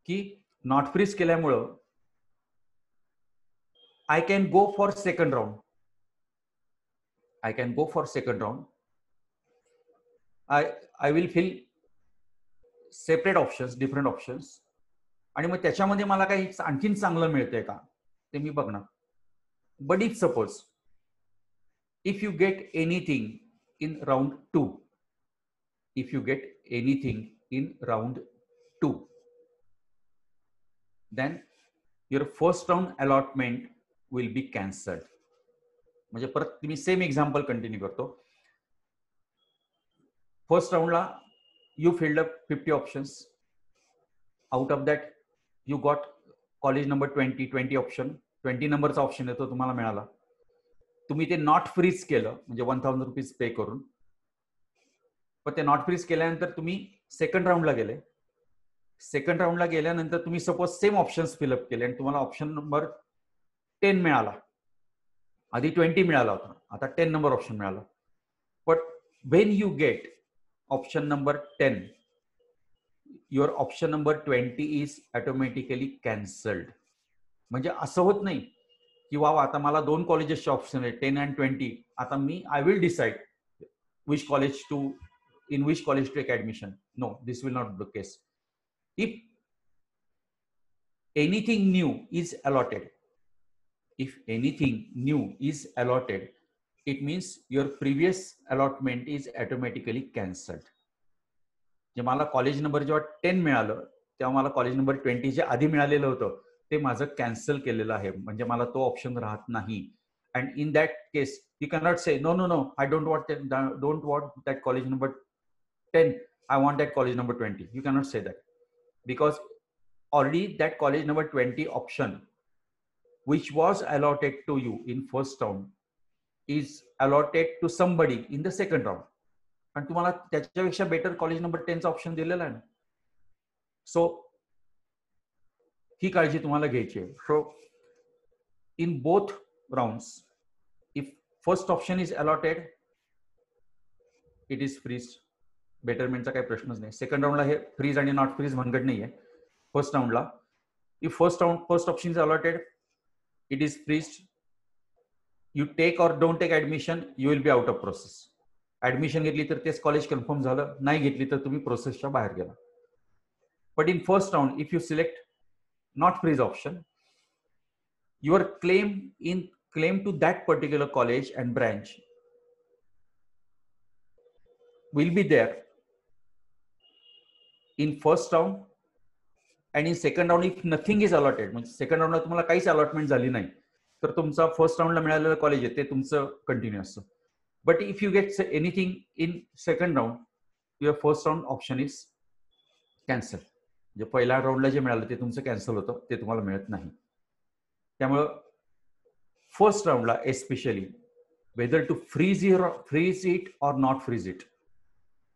की नॉट फ्रीज केल्यामुळं I can go for second round. I can go for second round. I will fill separate options, different options. आणि मग त्याच्यामध्ये मला काही आणखीन चांगलं मिळतंय का ते मी बघणार. But if suppose if you get anything in round 2, if you get anything in round 2, then your first round allotment will be cancelled. म्हणजे परत मी सेम एक्झाम्पल कंटिन्यू करतो. फर्स्ट राउंडला you filled up 50 options. Out of that you got college number 20 option, 20 नंबरचा option येतो तुम्हाला मिळाला. तुम्ही ते नॉट फ्रीज केलं म्हणजे 1000 रुपीज पे करून. पण ते नॉट फ्रीज केल्यानंतर तुम्ही सेकंड राऊंडला गेले. सेकंड राऊंडला गेल्यानंतर तुम्ही सपोज सेम ऑप्शन्स फिलअप केले आणि तुम्हाला ऑप्शन नंबर 10 मिळाला. आधी 20 मिळाला होता, आता 10 नंबर ऑप्शन मिळाला. But when you get option number 10, your option number 20 is automatically cancelled. म्हणजे असं होत नाही की वा आता मला 2 कॉलेजेसचे ऑप्शन आहे 10 and 20. आता मी I will decide which college to in which college to take admission. No, this will not be the case. If anything new is allotted, it means your previous allotment is automatically cancelled. जे मला college number जेव्हा 10 मिळालं तेव्हा मला college number 20 जे आधी मिळालेलं होतं ते माझं कॅन्सल केलेलं आहे. म्हणजे मला तो ऑप्शन राहत नाही. And in that case, you cannot say, no, I don't want that college number 10. I want that college number 20. You cannot say that because already that college number 20 option, which was allotted to you in first round, is allotted to somebody in the second round. And तुम्हाला त्याच्यापेक्षा better college number 10 चा option दिलेला आहे. सो ही काळजी तुम्हाला घ्यायची आहे. सो in both rounds, if first option is allotted, it is freezed. बेटरमेंटचा काही प्रश्नच नाही. सेकंड राऊंडला हे फ्रीज आणि नॉट फ्रीज भानगड नाहीये. फर्स्ट राऊंडला if first option is allotted, it is freezed. You take or don't take admission, you will be out of process. Admission घेतली तर तेच कॉलेज कन्फर्म झालं, नाही घेतली तर तुम्ही प्रोसेसच्या बाहेर गेला. But in first round if you select not freeze option, your claim to that particular college and branch will be there in first round and in second round if nothing is allotted. म्हणजे second राऊंडला तुम्हाला काहीच allotment झाली नाही तर तुमचा first राऊंडला मिळालेलं college आहे ते तुमचं कंटिन्यू असतं. But if you get anything in second round, your first round option is cancel. म्हणजे पहिल्या राऊंडला जे मिळालं ते तुमचं कॅन्सल होतं, ते तुम्हाला मिळत नाही. त्यामुळं फर्स्ट राऊंडला especially whether to freeze it or not freeze it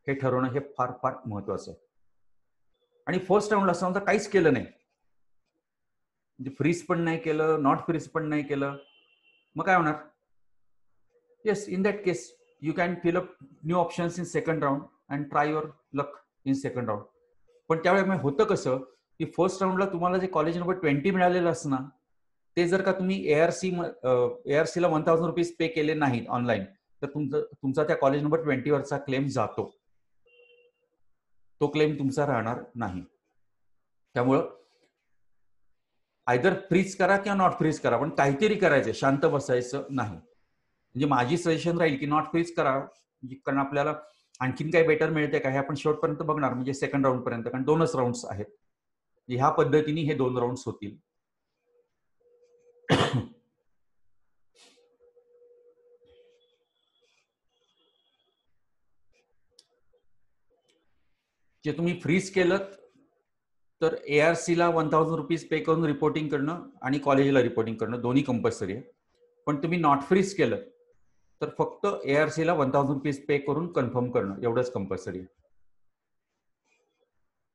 हे ठरवणं हे फार फार महत्वाचं आहे. आणि फर्स्ट राऊंडला समजा काहीच केलं नाही, म्हणजे फ्रीज पण नाही केलं, नॉट फ्रीज पण नाही केलं, मग काय होणार? Yes, in that case you can fill up new options in second round and try your luck in second round. पण त्यावेळेस होतं कसं की फर्स्ट राऊंडला तुम्हाला जे कॉलेज नंबर 20 मिळालेलं असं ना, ते जर का तुम्ही एआरसीला 1000 रुपीज पे केले नाहीत ऑनलाईन, तर तुमचा त्या कॉलेज नंबर 20 वरचा क्लेम जातो. तो क्लेम तुमचा राहणार नाही. त्यामुळं आयदर फ्रीज करा किंवा नॉट फ्रीज करा, पण काहीतरी करायचं, शांत बसायचं नाही. म्हणजे माझी सजेशन राहील की नॉट फ्रीज करा, कारण आपल्याला आणखीन काही बेटर मिळते का हे आपण शेवटपर्यंत बघणार, म्हणजे सेकंड राऊंड पर्यंत, कारण 2च राऊंड्स आहेत. ह्या पद्धतीने हे 2 राऊंड्स होतील. जे तुम्ही फ्रीज केलं तर एआरसीला 1000 रुपीज पे करून रिपोर्टिंग करणं आणि कॉलेजला रिपोर्टिंग करणं दोन्ही कंपल्सरी आहे. पण तुम्ही नॉट फ्रीज केलं तर फक्त एआरसीला 1000 रुपीज पे करून कन्फर्म करणं एवढंच कंपल्सरी आहे.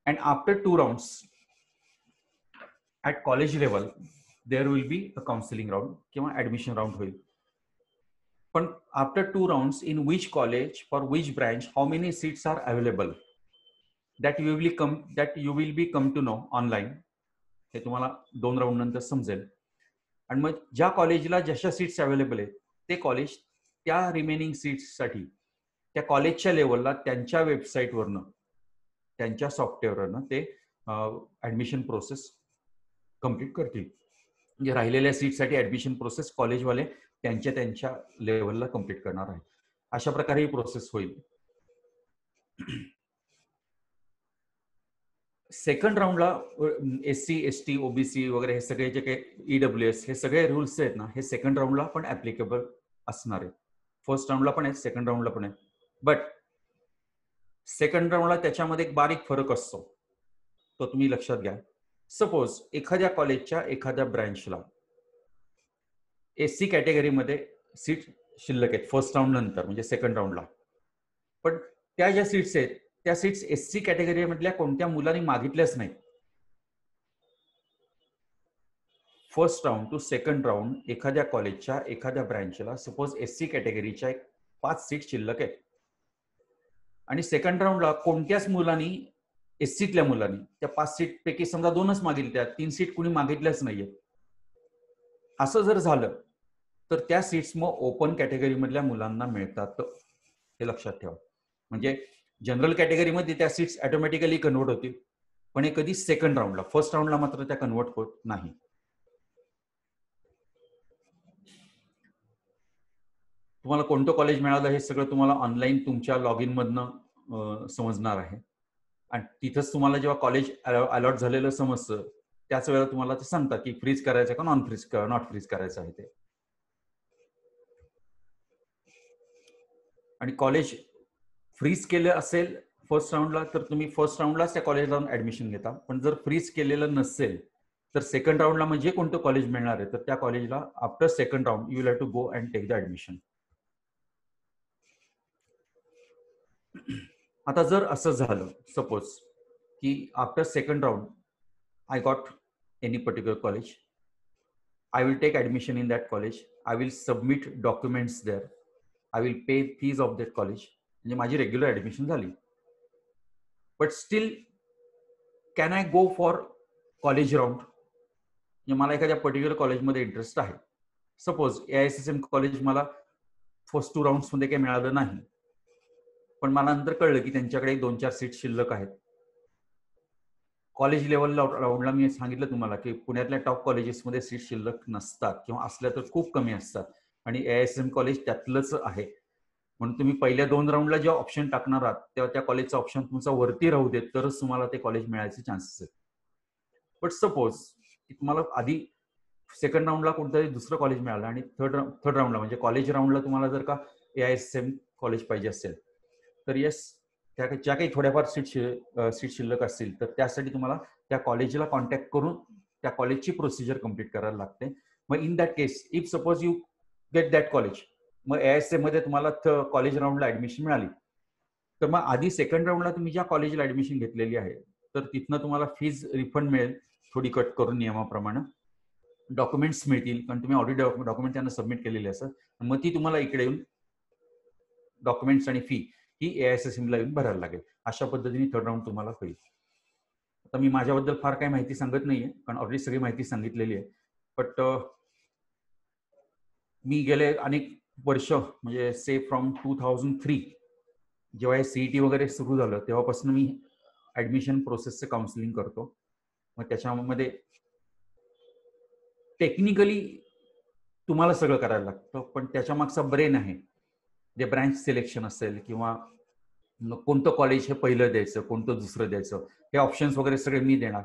And after 2 rounds at college level there will be a counselling round किंवा ऍडमिशन राऊंड होईल. पण after 2 rounds in which college for which branch how many seats are available, that you will be come to know online. हे तुम्हाला 2 round नंतर समजेल. आणि मग ज्या कॉलेजला जशा सीट्स अवेलेबल आहेत ते कॉलेज त्या रिमेनिंग सीट्ससाठी त्या कॉलेजच्या लेवलला त्यांच्या वेबसाईटवरनं त्यांच्या सॉफ्टवेअरवरनं ते ऍडमिशन प्रोसेस कम्प्लीट करतील. म्हणजे राहिलेल्या सीटसाठी ऍडमिशन प्रोसेस कॉलेजवाले त्यांच्या लेवलला कम्प्लीट करणार आहे. अशा प्रकारे ही प्रोसेस होईल. सेकंड राऊंडला SC ST OBC वगैरे हे सगळे जे काही EWS हे सगळे रूल्स आहेत ना, हे सेकंड राऊंडला पण ऍप्लिकेबल असणार आहेत. फर्स्ट राऊंडला पण आहेत, सेकंड राऊंडला पण आहेत. बट सेकंड राऊंडला त्याच्यामध्ये एक बारीक फरक असतो, तो तुम्ही लक्षात घ्या. सपोज एखाद्या कॉलेजच्या एखाद्या ब्रँचला SC कॅटेगरीमध्ये सीट शिल्लक आहेत फर्स्ट राऊंड नंतर, म्हणजे सेकंड राऊंडला. पण त्या ज्या सीट्स आहेत त्या सीट्स SC कॅटेगरी मधल्या कोणत्या मुलांनी मागितल्याच नाही. First round two second round एखाद्या कॉलेजच्या एखाद्या ब्रँचला सपोज SC कॅटेगरीच्या 5 सीट शिल्लक आहेत आणि सेकंड राऊंडला कोणत्याच मुलांनी SCतल्या मुलांनी त्या 5 सीट पैकी समजा 2च मागितल्या, 3 सीट कुणी मागितल्याच नाहीये. असं जर झालं तर त्या सीट्स मग ओपन कॅटेगरी मधल्या मुलांना मिळतात, हे लक्षात ठेवा. म्हणजे जनरल कॅटेगरीमध्ये त्या सीट्स ऑटोमॅटिकली कन्वर्ट होतील, पण हे कधी सेकंड राऊंडला, फर्स्ट राऊंडला मात्र त्या कन्वर्ट होत नाही. तुम्हाला कोणतं कॉलेज मिळालं हे सगळं तुम्हाला ऑनलाईन तुमच्या लॉग इन मधनं समजणार आहे. आणि तिथंच तुम्हाला जेव्हा कॉलेज अलॉट झालेलं समजतं त्याच वेळेला तुम्हाला ते सांगतात की फ्रीज करायचं का नॉट फ्रीज करायचं आहे ते. आणि कॉलेज फ्रीज केलं असेल फर्स्ट राऊंडला तर तुम्ही फर्स्ट राऊंडलाच त्या कॉलेजला ऍडमिशन घेता. पण जर फ्रीज केलेलं नसेल तर सेकंड राऊंडला म्हणजे कोणतं कॉलेज मिळणार आहे तर त्या कॉलेजला after second round you will have to go and take the admission. आता जर असं झालं सपोज की after second round I got any particular college, I will take admission in that college, I will submit documents there, I will pay fees of that college, म्हणजे माझी regular admission झाली. But still can I go for college round? म्हणजे मला एखाद्या particular कॉलेजमध्ये interest आहे. Suppose AISSM college मला first 2 rounds मध्ये काही मिळालं नाही, पण मला नंतर कळलं की त्यांच्याकडे 2-4 सीट शिल्लक आहेत. कॉलेज लेवल राऊंडला मी सांगितलं तुम्हाला की पुण्यातल्या टॉप कॉलेजेसमध्ये सीट शिल्लक नसतात किंवा असल्या तर खूप कमी असतात आणि AISSM कॉलेज त्यातलंच आहे. म्हणून तुम्ही पहिल्या 2 राऊंडला जेव्हा ऑप्शन टाकणार आहात तेव्हा त्या कॉलेजचा ऑप्शन तुमचा वरती राहू देत तरच तुम्हाला ते कॉलेज मिळायचे चान्सेस आहेत. बट सपोज तुम्हाला आधी सेकंड राऊंडला कोणतंही दुसरं कॉलेज मिळालं आणि थर्ड राऊंडला म्हणजे कॉलेज राऊंडला तुम्हाला जर का AISSM कॉलेज पाहिजे असेल तर येस, ज्या काही थोड्याफार सीट शिल्लक असतील तर त्यासाठी तुम्हाला त्या कॉलेजला कॉन्टॅक्ट करून त्या कॉलेजची प्रोसिजर कम्प्लीट करायला लागते. मग in that case if suppose you get that college, मग AISSM मध्ये तुम्हाला कॉलेज राऊंडला ऍडमिशन मिळाली तर मग आधी सेकंड राऊंडला तुम्ही ज्या कॉलेजला ऍडमिशन घेतलेली आहे तर तिथनं तुम्हाला फीज रिफंड मिळेल थोडी कट करून नियमाप्रमाणे. डॉक्युमेंट्स मिळतील कारण तुम्ही ऑलरेडी डॉक्युमेंट त्यांना सबमिट केलेले असतात, मग ती तुम्हाला इकडे येऊन डॉक्युमेंट्स आणि फी ही AISSM ला येऊन भरायला लागेल. अशा पद्धतीने थर्ड राऊंड तुम्हाला होईल. आता मी माझ्याबद्दल फार काही माहिती सांगत नाहीये कारण ऑलरेडी सगळी माहिती सांगितलेली आहे. बट मी गेले अनेक वर्ष म्हणजे से फ्रॉम 2003 जेव्हा हे CET वगैरे सुरू झालं तेव्हापासून मी ऍडमिशन प्रोसेसचं काउन्सिलिंग करतो. मग त्याच्यामध्ये टेक्निकली तुम्हाला सगळं करायला लागतं पण त्याच्या मागचा ब्रेन आहे जे ब्रँच सिलेक्शन असेल किंवा कोणतं कॉलेज हे पहिलं द्यायचं कोणतं दुसरं द्यायचं हे ऑप्शन्स वगैरे सगळे मी देणार.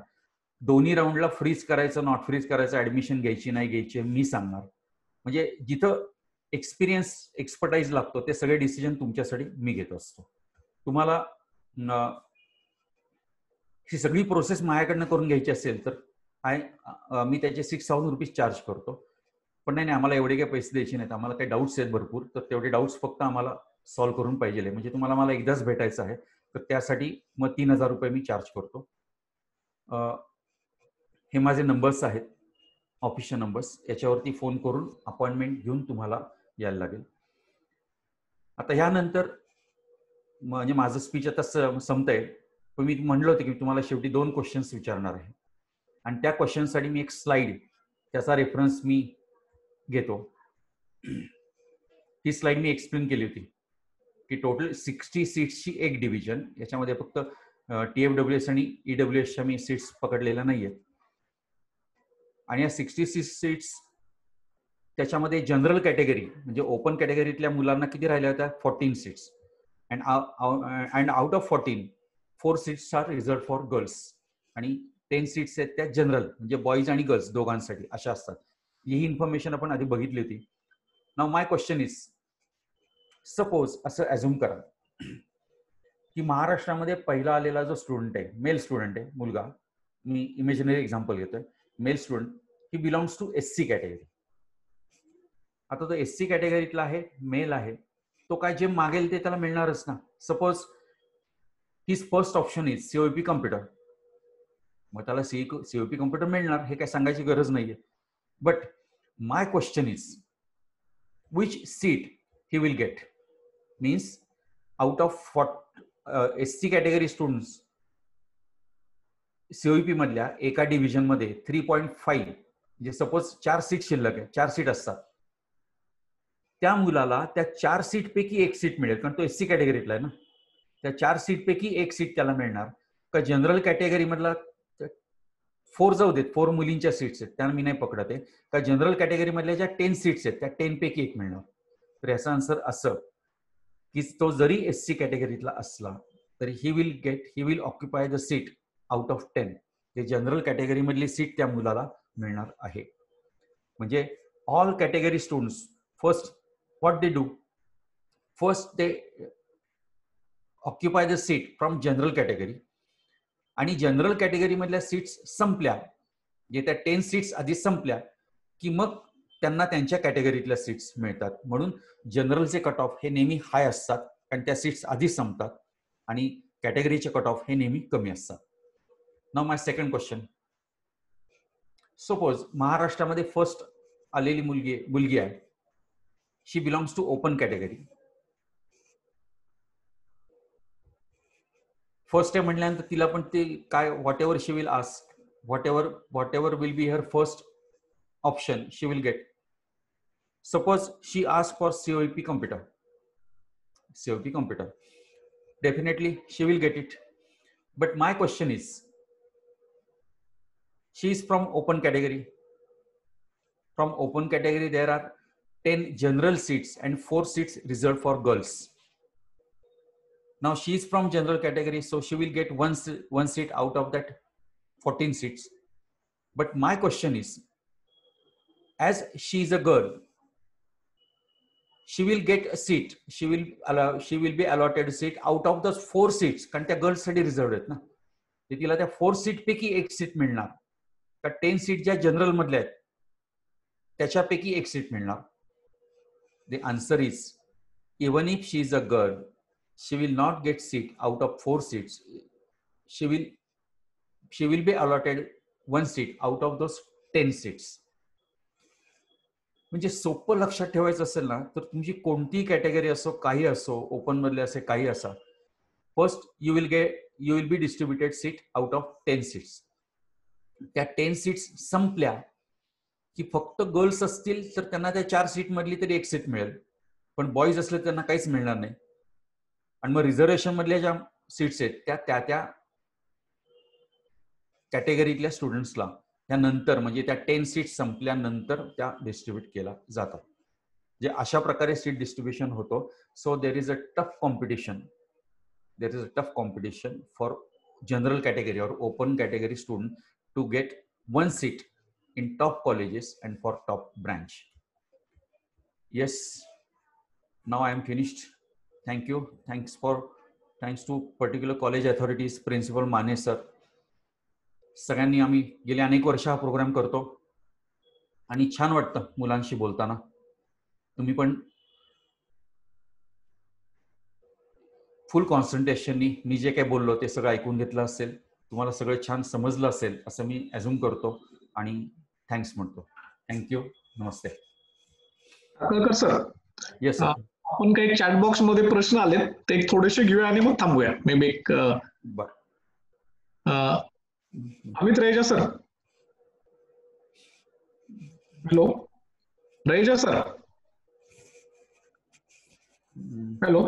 दोन्ही राऊंडला फ्रीज करायचं नॉट फ्रीज करायचं ऍडमिशन घ्यायची नाही घ्यायची मी सांगणार. म्हणजे जिथं एक्सपर्टाईज लागतो ते सगळे डिसिजन तुमच्यासाठी मी घेत असतो. तुम्हाला ही सगळी प्रोसेस माझ्याकडनं करून घ्यायची असेल तर मी त्याचे 6,000 रुपीज चार्ज करतो. पण नाही आम्हाला एवढे काही पैसे द्यायचे नाहीत, आम्हाला काही डाऊट्स आहेत भरपूर तर तेवढे डाऊट्स फक्त आम्हाला सॉल्व्ह करून पाहिजे. म्हणजे तुम्हाला मला एकदाच भेटायचं आहे तर त्यासाठी मग 3,000 रुपये मी चार्ज करतो. हे माझे नंबर्स आहेत ऑफिशियल नंबर्स, याच्यावरती फोन करून अपॉइंटमेंट घेऊन तुम्हाला यायला लागेल. आता ह्यानंतर म्हणजे माझं स्पीच आता संपतंय पण मी म्हणलं होतं की तुम्हाला शेवटी 2 क्वेश्चन्स विचारणार आहे आणि त्या क्वेश्चनसाठी मी एक स्लाइड त्याचा रेफरन्स मी घेतो. ही स्लाइड मी एक्सप्लेन केली होती की टोटल 60 सीट्सची एक डिव्हिजन, याच्यामध्ये फक्त TFWS आणि EWSच्या मी सीट्स पकडलेल्या नाहीयेत. आणि या 66 सीट्स त्याच्यामध्ये जनरल कॅटेगरी म्हणजे ओपन कॅटेगरीतल्या मुलांना किती राहिल्या होत्या? 14 seats. And out of 14 4 seats are reserved for girls आणि 10 सीट्स आहेत त्या जनरल म्हणजे बॉईज आणि गर्ल्स दोघांसाठी अशा असतात. ही इन्फॉर्मेशन आपण आधी बघितली होती. Now my question is, suppose असं ॲझ्युम करा की महाराष्ट्रामध्ये पहिला आलेला जो स्टुडंट आहे, मेल स्टुडंट आहे, मुलगा, मी इमेजिनरी एक्झाम्पल घेतोय, male student, he belongs to SC category. आता तो SC कॅटेगरीतला आहे, मेल आहे, तो काय जे मागेल ते त्याला मिळणारच ना. Suppose his first option is COEP computer, मग त्याला COEP कम्प्युटर मिळणार, हे काय सांगायची गरज नाहीये. But my question is which seat he will get, means out of SC category students COEP मधल्या एका डिव्हिजन मध्ये 3.5 म्हणजे सपोज 4 सीट शिल्लक आहे, 4 सीट असतात, त्या मुलाला त्या 4 सीट पैकी एक सीट मिळेल, कारण तो SC कॅटेगरीतला आहे ना. त्या 4 सीट पैकी एक सीट त्याला मिळणार का जनरल कॅटेगरी मधला 4 जाऊ देत, 4 मुलींच्या सीट्स आहेत त्या मी नाही पकडत आहे, का जनरल कॅटेगरी मधल्या ज्या 10 सीट्स आहेत त्या 10 पैकी एक मिळणार. तर याचा आन्सर असं की तो जरी SC कॅटेगरीतला असला तरी he will occupy the seat out of 10. ते जनरल कॅटेगरी मधली सीट त्या मुलाला मिळणार आहे. म्हणजे all category students first what they do, first they occupy the seat from general category, आणि जनरल कॅटेगरी मधल्या सीट्स संपल्या, जे त्या 10 सीट्स आधी संपल्या की मग त्यांना त्यांच्या कॅटेगरीतल्या सीट्स मिळतात. म्हणून जनरलचे कट ऑफ हे नेहमी हाय असतात कारण त्या सीट्स आधी संपतात, आणि कॅटेगरीचे कट ऑफ हे नेहमी कमी असतात. Now my second question, suppose महाराष्ट्रामध्ये फर्स्ट आलेली मुलगी आहे, she belongs to open category. First आहे म्हटल्यानंतर तिला पण ते काय whatever she will ask, whatever will be her first option she will get. Suppose she ask for COEP computer, definitely she will get it. But my question is, she is from open category. From open category there are 10 general seats and 4 seats reserved for girls. Now she is from general category, so she will get one seat out of that 14 seats. But my question is, as she is a girl, she will get a seat, she will be allotted a seat out of those 4 seats, कारण त्या girls साठी reserved आहेत ना. तिला त्या 4 seat पैकी एक seat मिळणार का 10 सीट ज्या जनरल मधल्या आहेत त्याच्यापैकी एक सीट मिळणार. The answer is, even if she is a girl, she will not get seat out of 4 seats. She will be allotted one seat out of those 10 seats. म्हणजे सोपं लक्षात ठेवायचं असेल ना तर तुमची कोणती कॅटेगरी असो, काही असो, ओपन मधले असे काही असा, first you will B distributed seat out of 10 seats. त्या 10 सीट्स संपल्या की फक्त गर्ल्स असतील तर त्यांना त्या 4 सीट मधली तरी एक सीट मिळेल, पण बॉईज असले त्यांना काहीच मिळणार नाही. आणि मग रिझर्वेशन मधल्या ज्या सीट्स आहेत त्या कॅटेगरीतल्या स्टुडंट्सला त्यानंतर म्हणजे त्या 10 सीट संपल्यानंतर त्या डिस्ट्रीब्यूट केल्या जातात. जे अशा प्रकारे सीट डिस्ट्रीब्युशन होतो. So there is a tough competition for general category or open category student to get one seat in top colleges and for top branch. Yes, now I am finished. Thank you. Thanks to particular college authorities, Principal Mane sir. सगळ्यांनी आम्ही गेले अनेक वर्ष हा programme करतो आणि छान वाटतं मुलांशी बोलताना. तुम्ही पण फुल कॉन्सन्ट्रेशननी मी जे काही बोललो ते सगळं ऐकून घेतलं असेल, तुम्हाला सगळं छान समजलं असेल असं मी ॲझ्युम करतो आणि थँक्स म्हणतो. थँक्यू, नमस्ते. Sir, yes sir. आपण काही चॅट बॉक्स मध्ये प्रश्न आले ते एक थोडेसे घेऊया आणि मग थांबूया. मे बी एक अमित रेजा सर, हॅलो. रयजा सर, हॅलो.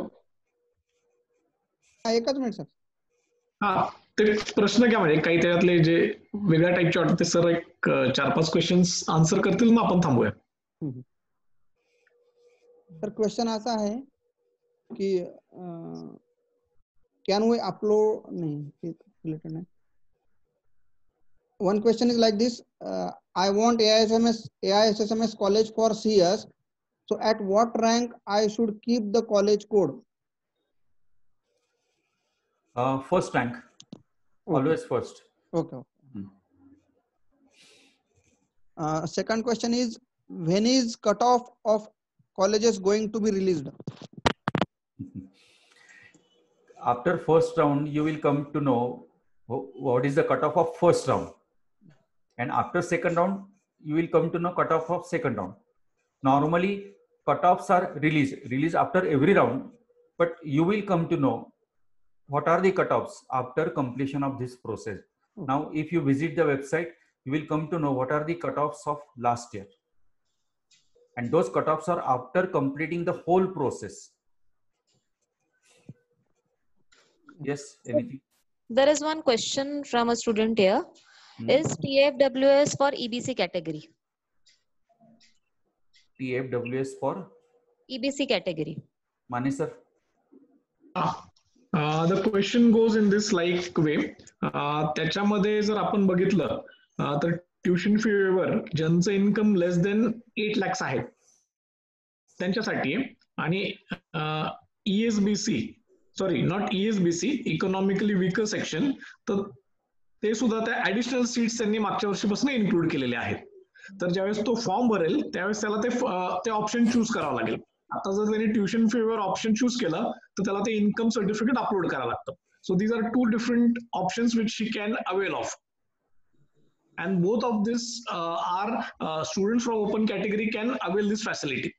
एकच मिनिट सर. हा, ते प्रश्न काय म्हणजे काही त्याच्यातले जे वेगळ्या टाईपचे वाटते सर, एक 4-5 क्वेश्चन्स आन्सर करतील, मग आपण थांबूया. तर क्वेश्चन असा आहे की कॅन वी अपलोड, नाही रिलेटेड नाही. One question is like this: I want AISSMS college for CS. So at what rank I should keep the college code? First rank. Always first. Okay. Second question is, when is cutoff of colleges going to be released? After first round, you will come to know what is the cutoff of first round. And after second round, you will come to know cutoff of second round. Normally, cutoffs are released after every round, but you will come to know what are the cutoffs after completion of this process. Now, if you visit the website, you will come to know what are the cutoffs of last year. And those cutoffs are after completing the whole process. Yes, anything? There is one question from a student here. Is TFWS for EBC category? TFWS for EBC category. Mani sir. The question goes in this like way. त्याच्यामध्ये जर आपण बघितलं तर tuition fee waiver ज्यांचं income less than 8 lakhs आहे त्यांच्यासाठी, आणि ESBC, sorry not ESBC, economically weaker section, तर ते सुद्धा त्या ऍडिशनल सीट्स त्यांनी मागच्या वर्षीपासून इन्क्लूड केलेले आहेत. तर ज्यावेळेस तो फॉर्म भरेल त्यावेळेस त्याला ते ऑप्शन चूज करावं लागेल. आता जर त्यांनी ट्युशन फीवर ऑप्शन चूज केलं तर त्याला ते इन्कम सर्टिफिकेट अपलोड करावं लागतं. So these are 2 different options which she can avail of, and both of this are students from open category can avail this facility.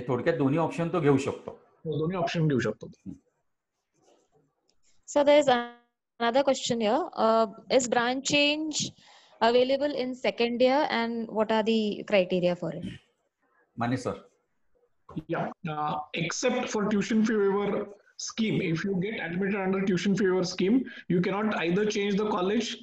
थोडक्यात दोन्ही ऑप्शन तो घेऊ शकतो. दोन्ही ऑप्शन घेऊ शकतो. So there is another question here. Is branch change available in second year, and what are the criteria for it? Mani sir. Yeah, except for tuition fee waiver scheme, if you get admitted under tuition fee waiver scheme, you cannot either change the college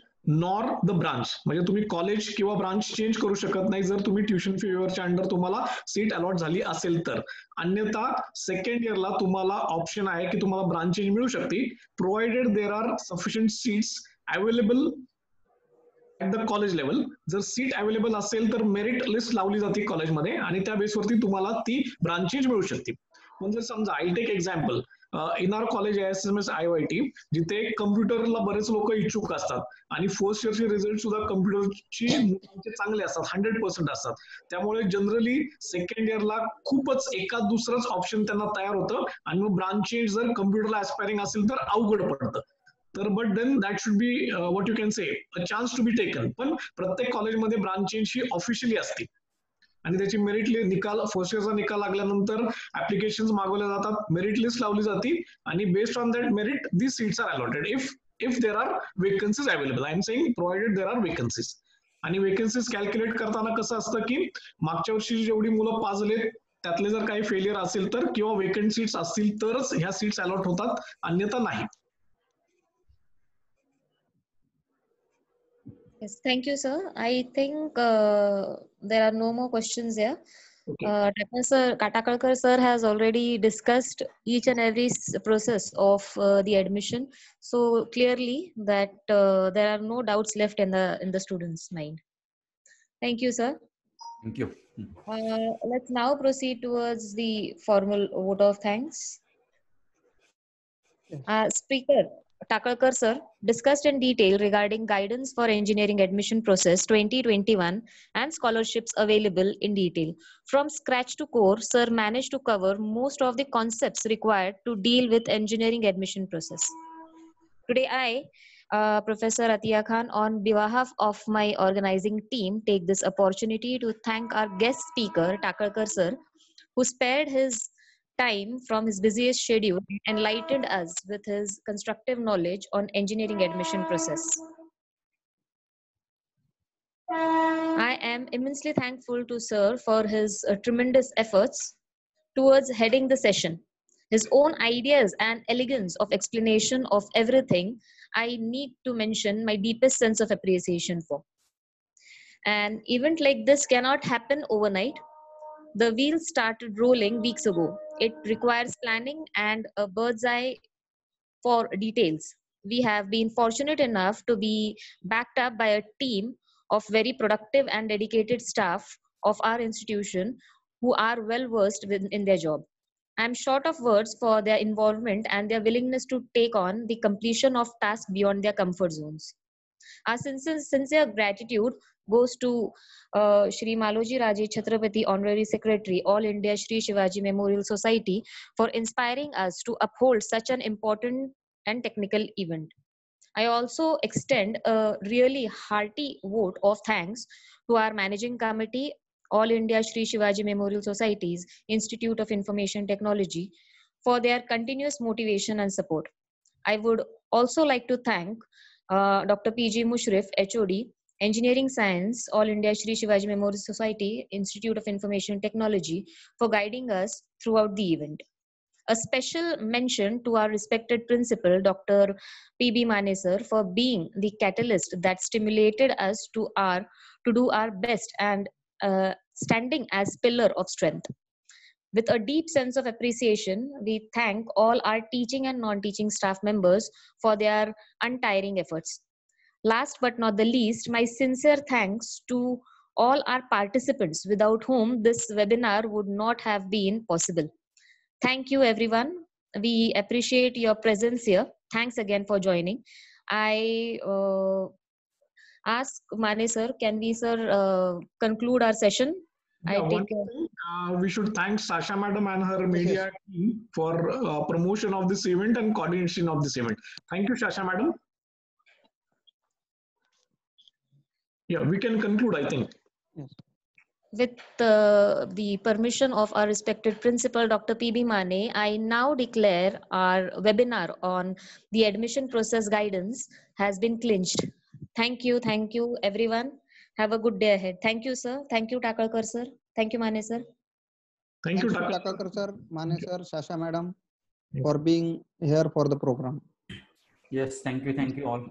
nor the branch. म्हणजे तुम्ही college किंवा branch change करू शकत नाही जर तुम्ही tuition fee वेवरच्या under तुम्हाला seat allot झाली असेल तर. अन्यथा सेकंड इयरला तुम्हाला ऑप्शन आहे की तुम्हाला ब्रांच चेंज मिळू शकते, provided there are sufficient seats available at the college level. जर सीट अवेलेबल असेल तर मेरिट लिस्ट लावली जाते कॉलेजमध्ये आणि त्या बेसवरती तुम्हाला ती ब्रांच चेंज मिळू शकते. म्हणजे समजा I take example, in our college AISSMS IOIT, जिथे कम्प्युटरला बरेच लोक इच्छुक असतात आणि फर्स्ट इयरचे रिझल्ट सुद्धा कम्प्युटरची चांगले असतात, 100% असतात. त्यामुळे जनरली सेकंड इयरला खूपच एका दुसरंच ऑप्शन त्यांना तयार होतं आणि मग ब्रांच चेंज जर कम्प्युटरला ऍस्पायरिंग असेल तर अवघड पडतं. तर but then that should be what you can say a chance to be taken. पण प्रत्येक कॉलेजमध्ये ब्रांच चेंज ही ऑफिशियली असते आणि त्याची मेरिट निकाल, फर्स्ट इयरचा निकाल लागल्यानंतर ऍप्लिकेशन मागवल्या जातात, मेरिट लिस्ट लावली जाते आणि based on that merit these seats are allotted if there are vacancies available. I am saying provided there are vacancies. आणि वेकन्सीज कॅल्क्युलेट करताना कसं असतं की मागच्या वर्षी जेवढी मुलं पास झालेत त्यातले जर काही फेलियर असेल तर किंवा वेकंट सीट्स असतील तरच ह्या सीट्स अलॉट होतात, अन्यथा नाही. Yes, thank you, sir. I think there are no more questions here. Okay. Sir, Katakalkar sir has already discussed each and every process of the admission, so clearly that there are no doubts left in the students' mind. Thank you, sir. Thank you. Let's now proceed towards the formal vote of thanks. Speaker Takalkar sir discussed in detail regarding guidance for engineering admission process 2021 and scholarships available in detail. From scratch to core, sir managed to cover most of the concepts required to deal with engineering admission process. Today I, Professor Atiya Khan, on behalf of my organizing team, take this opportunity to thank our guest speaker Takalkar sir, who spared his time from his busiest schedule and enlightened us with his constructive knowledge on engineering admission process. am immensely thankful to Sir for his tremendous efforts towards heading the session. His own ideas and elegance of explanation of everything, I need to mention my deepest sense of appreciation for. An event like this cannot happen overnight. The wheels started rolling weeks ago. It requires planning and a bird's eye for details. We have been fortunate enough to be backed up by a team of very productive and dedicated staff of our institution who are well versed in their job. I am short of words for their involvement and their willingness to take on the completion of tasks beyond their comfort zones. Our sincere gratitude goes to Shri Maloji Raje Chhatrapati, Honorary Secretary, All India Shri Shivaji Memorial Society, for inspiring us to uphold such an important and technical event. I also extend a really hearty vote of thanks to our Managing Committee, All India Shri Shivaji Memorial Society's Institute of Information Technology, for their continuous motivation and support. I would also like to thank Dr. P.G. Mushrif, HOD, Engineering Science, All India Shri Shivaji Memorial Society, Institute of Information Technology, for guiding us throughout the event. A special mention to our respected principal, Dr. P.B. Mane sir, for being the catalyst that stimulated us to do our best and standing as pillar of strength. With a deep sense of appreciation, we thank all our teaching and non-teaching staff members for their untiring efforts. Last but not the least, my sincere thanks to all our participants without whom this webinar would not have been possible. Thank you, everyone. We appreciate your presence here. Thanks again for joining. I ask Mane sir, can we, sir, conclude our session? Yeah, we should thank Sasha Madam and her media team for promotion of this event and coordination of this event. Thank you, Sasha Madam. Yeah, we can conclude, I think. Yes. With the permission of our respected principal, Dr. P.B. Mane, I now declare our webinar on the admission process guidance has been clinched. Thank you, everyone. Have a good day ahead. Thank you, sir. Thank you, Takalkar sir. Thank you, Mane sir. Thank you, Takalkar sir, Mane sir, Sasha Madam, for being here for the program. Yes, thank you all.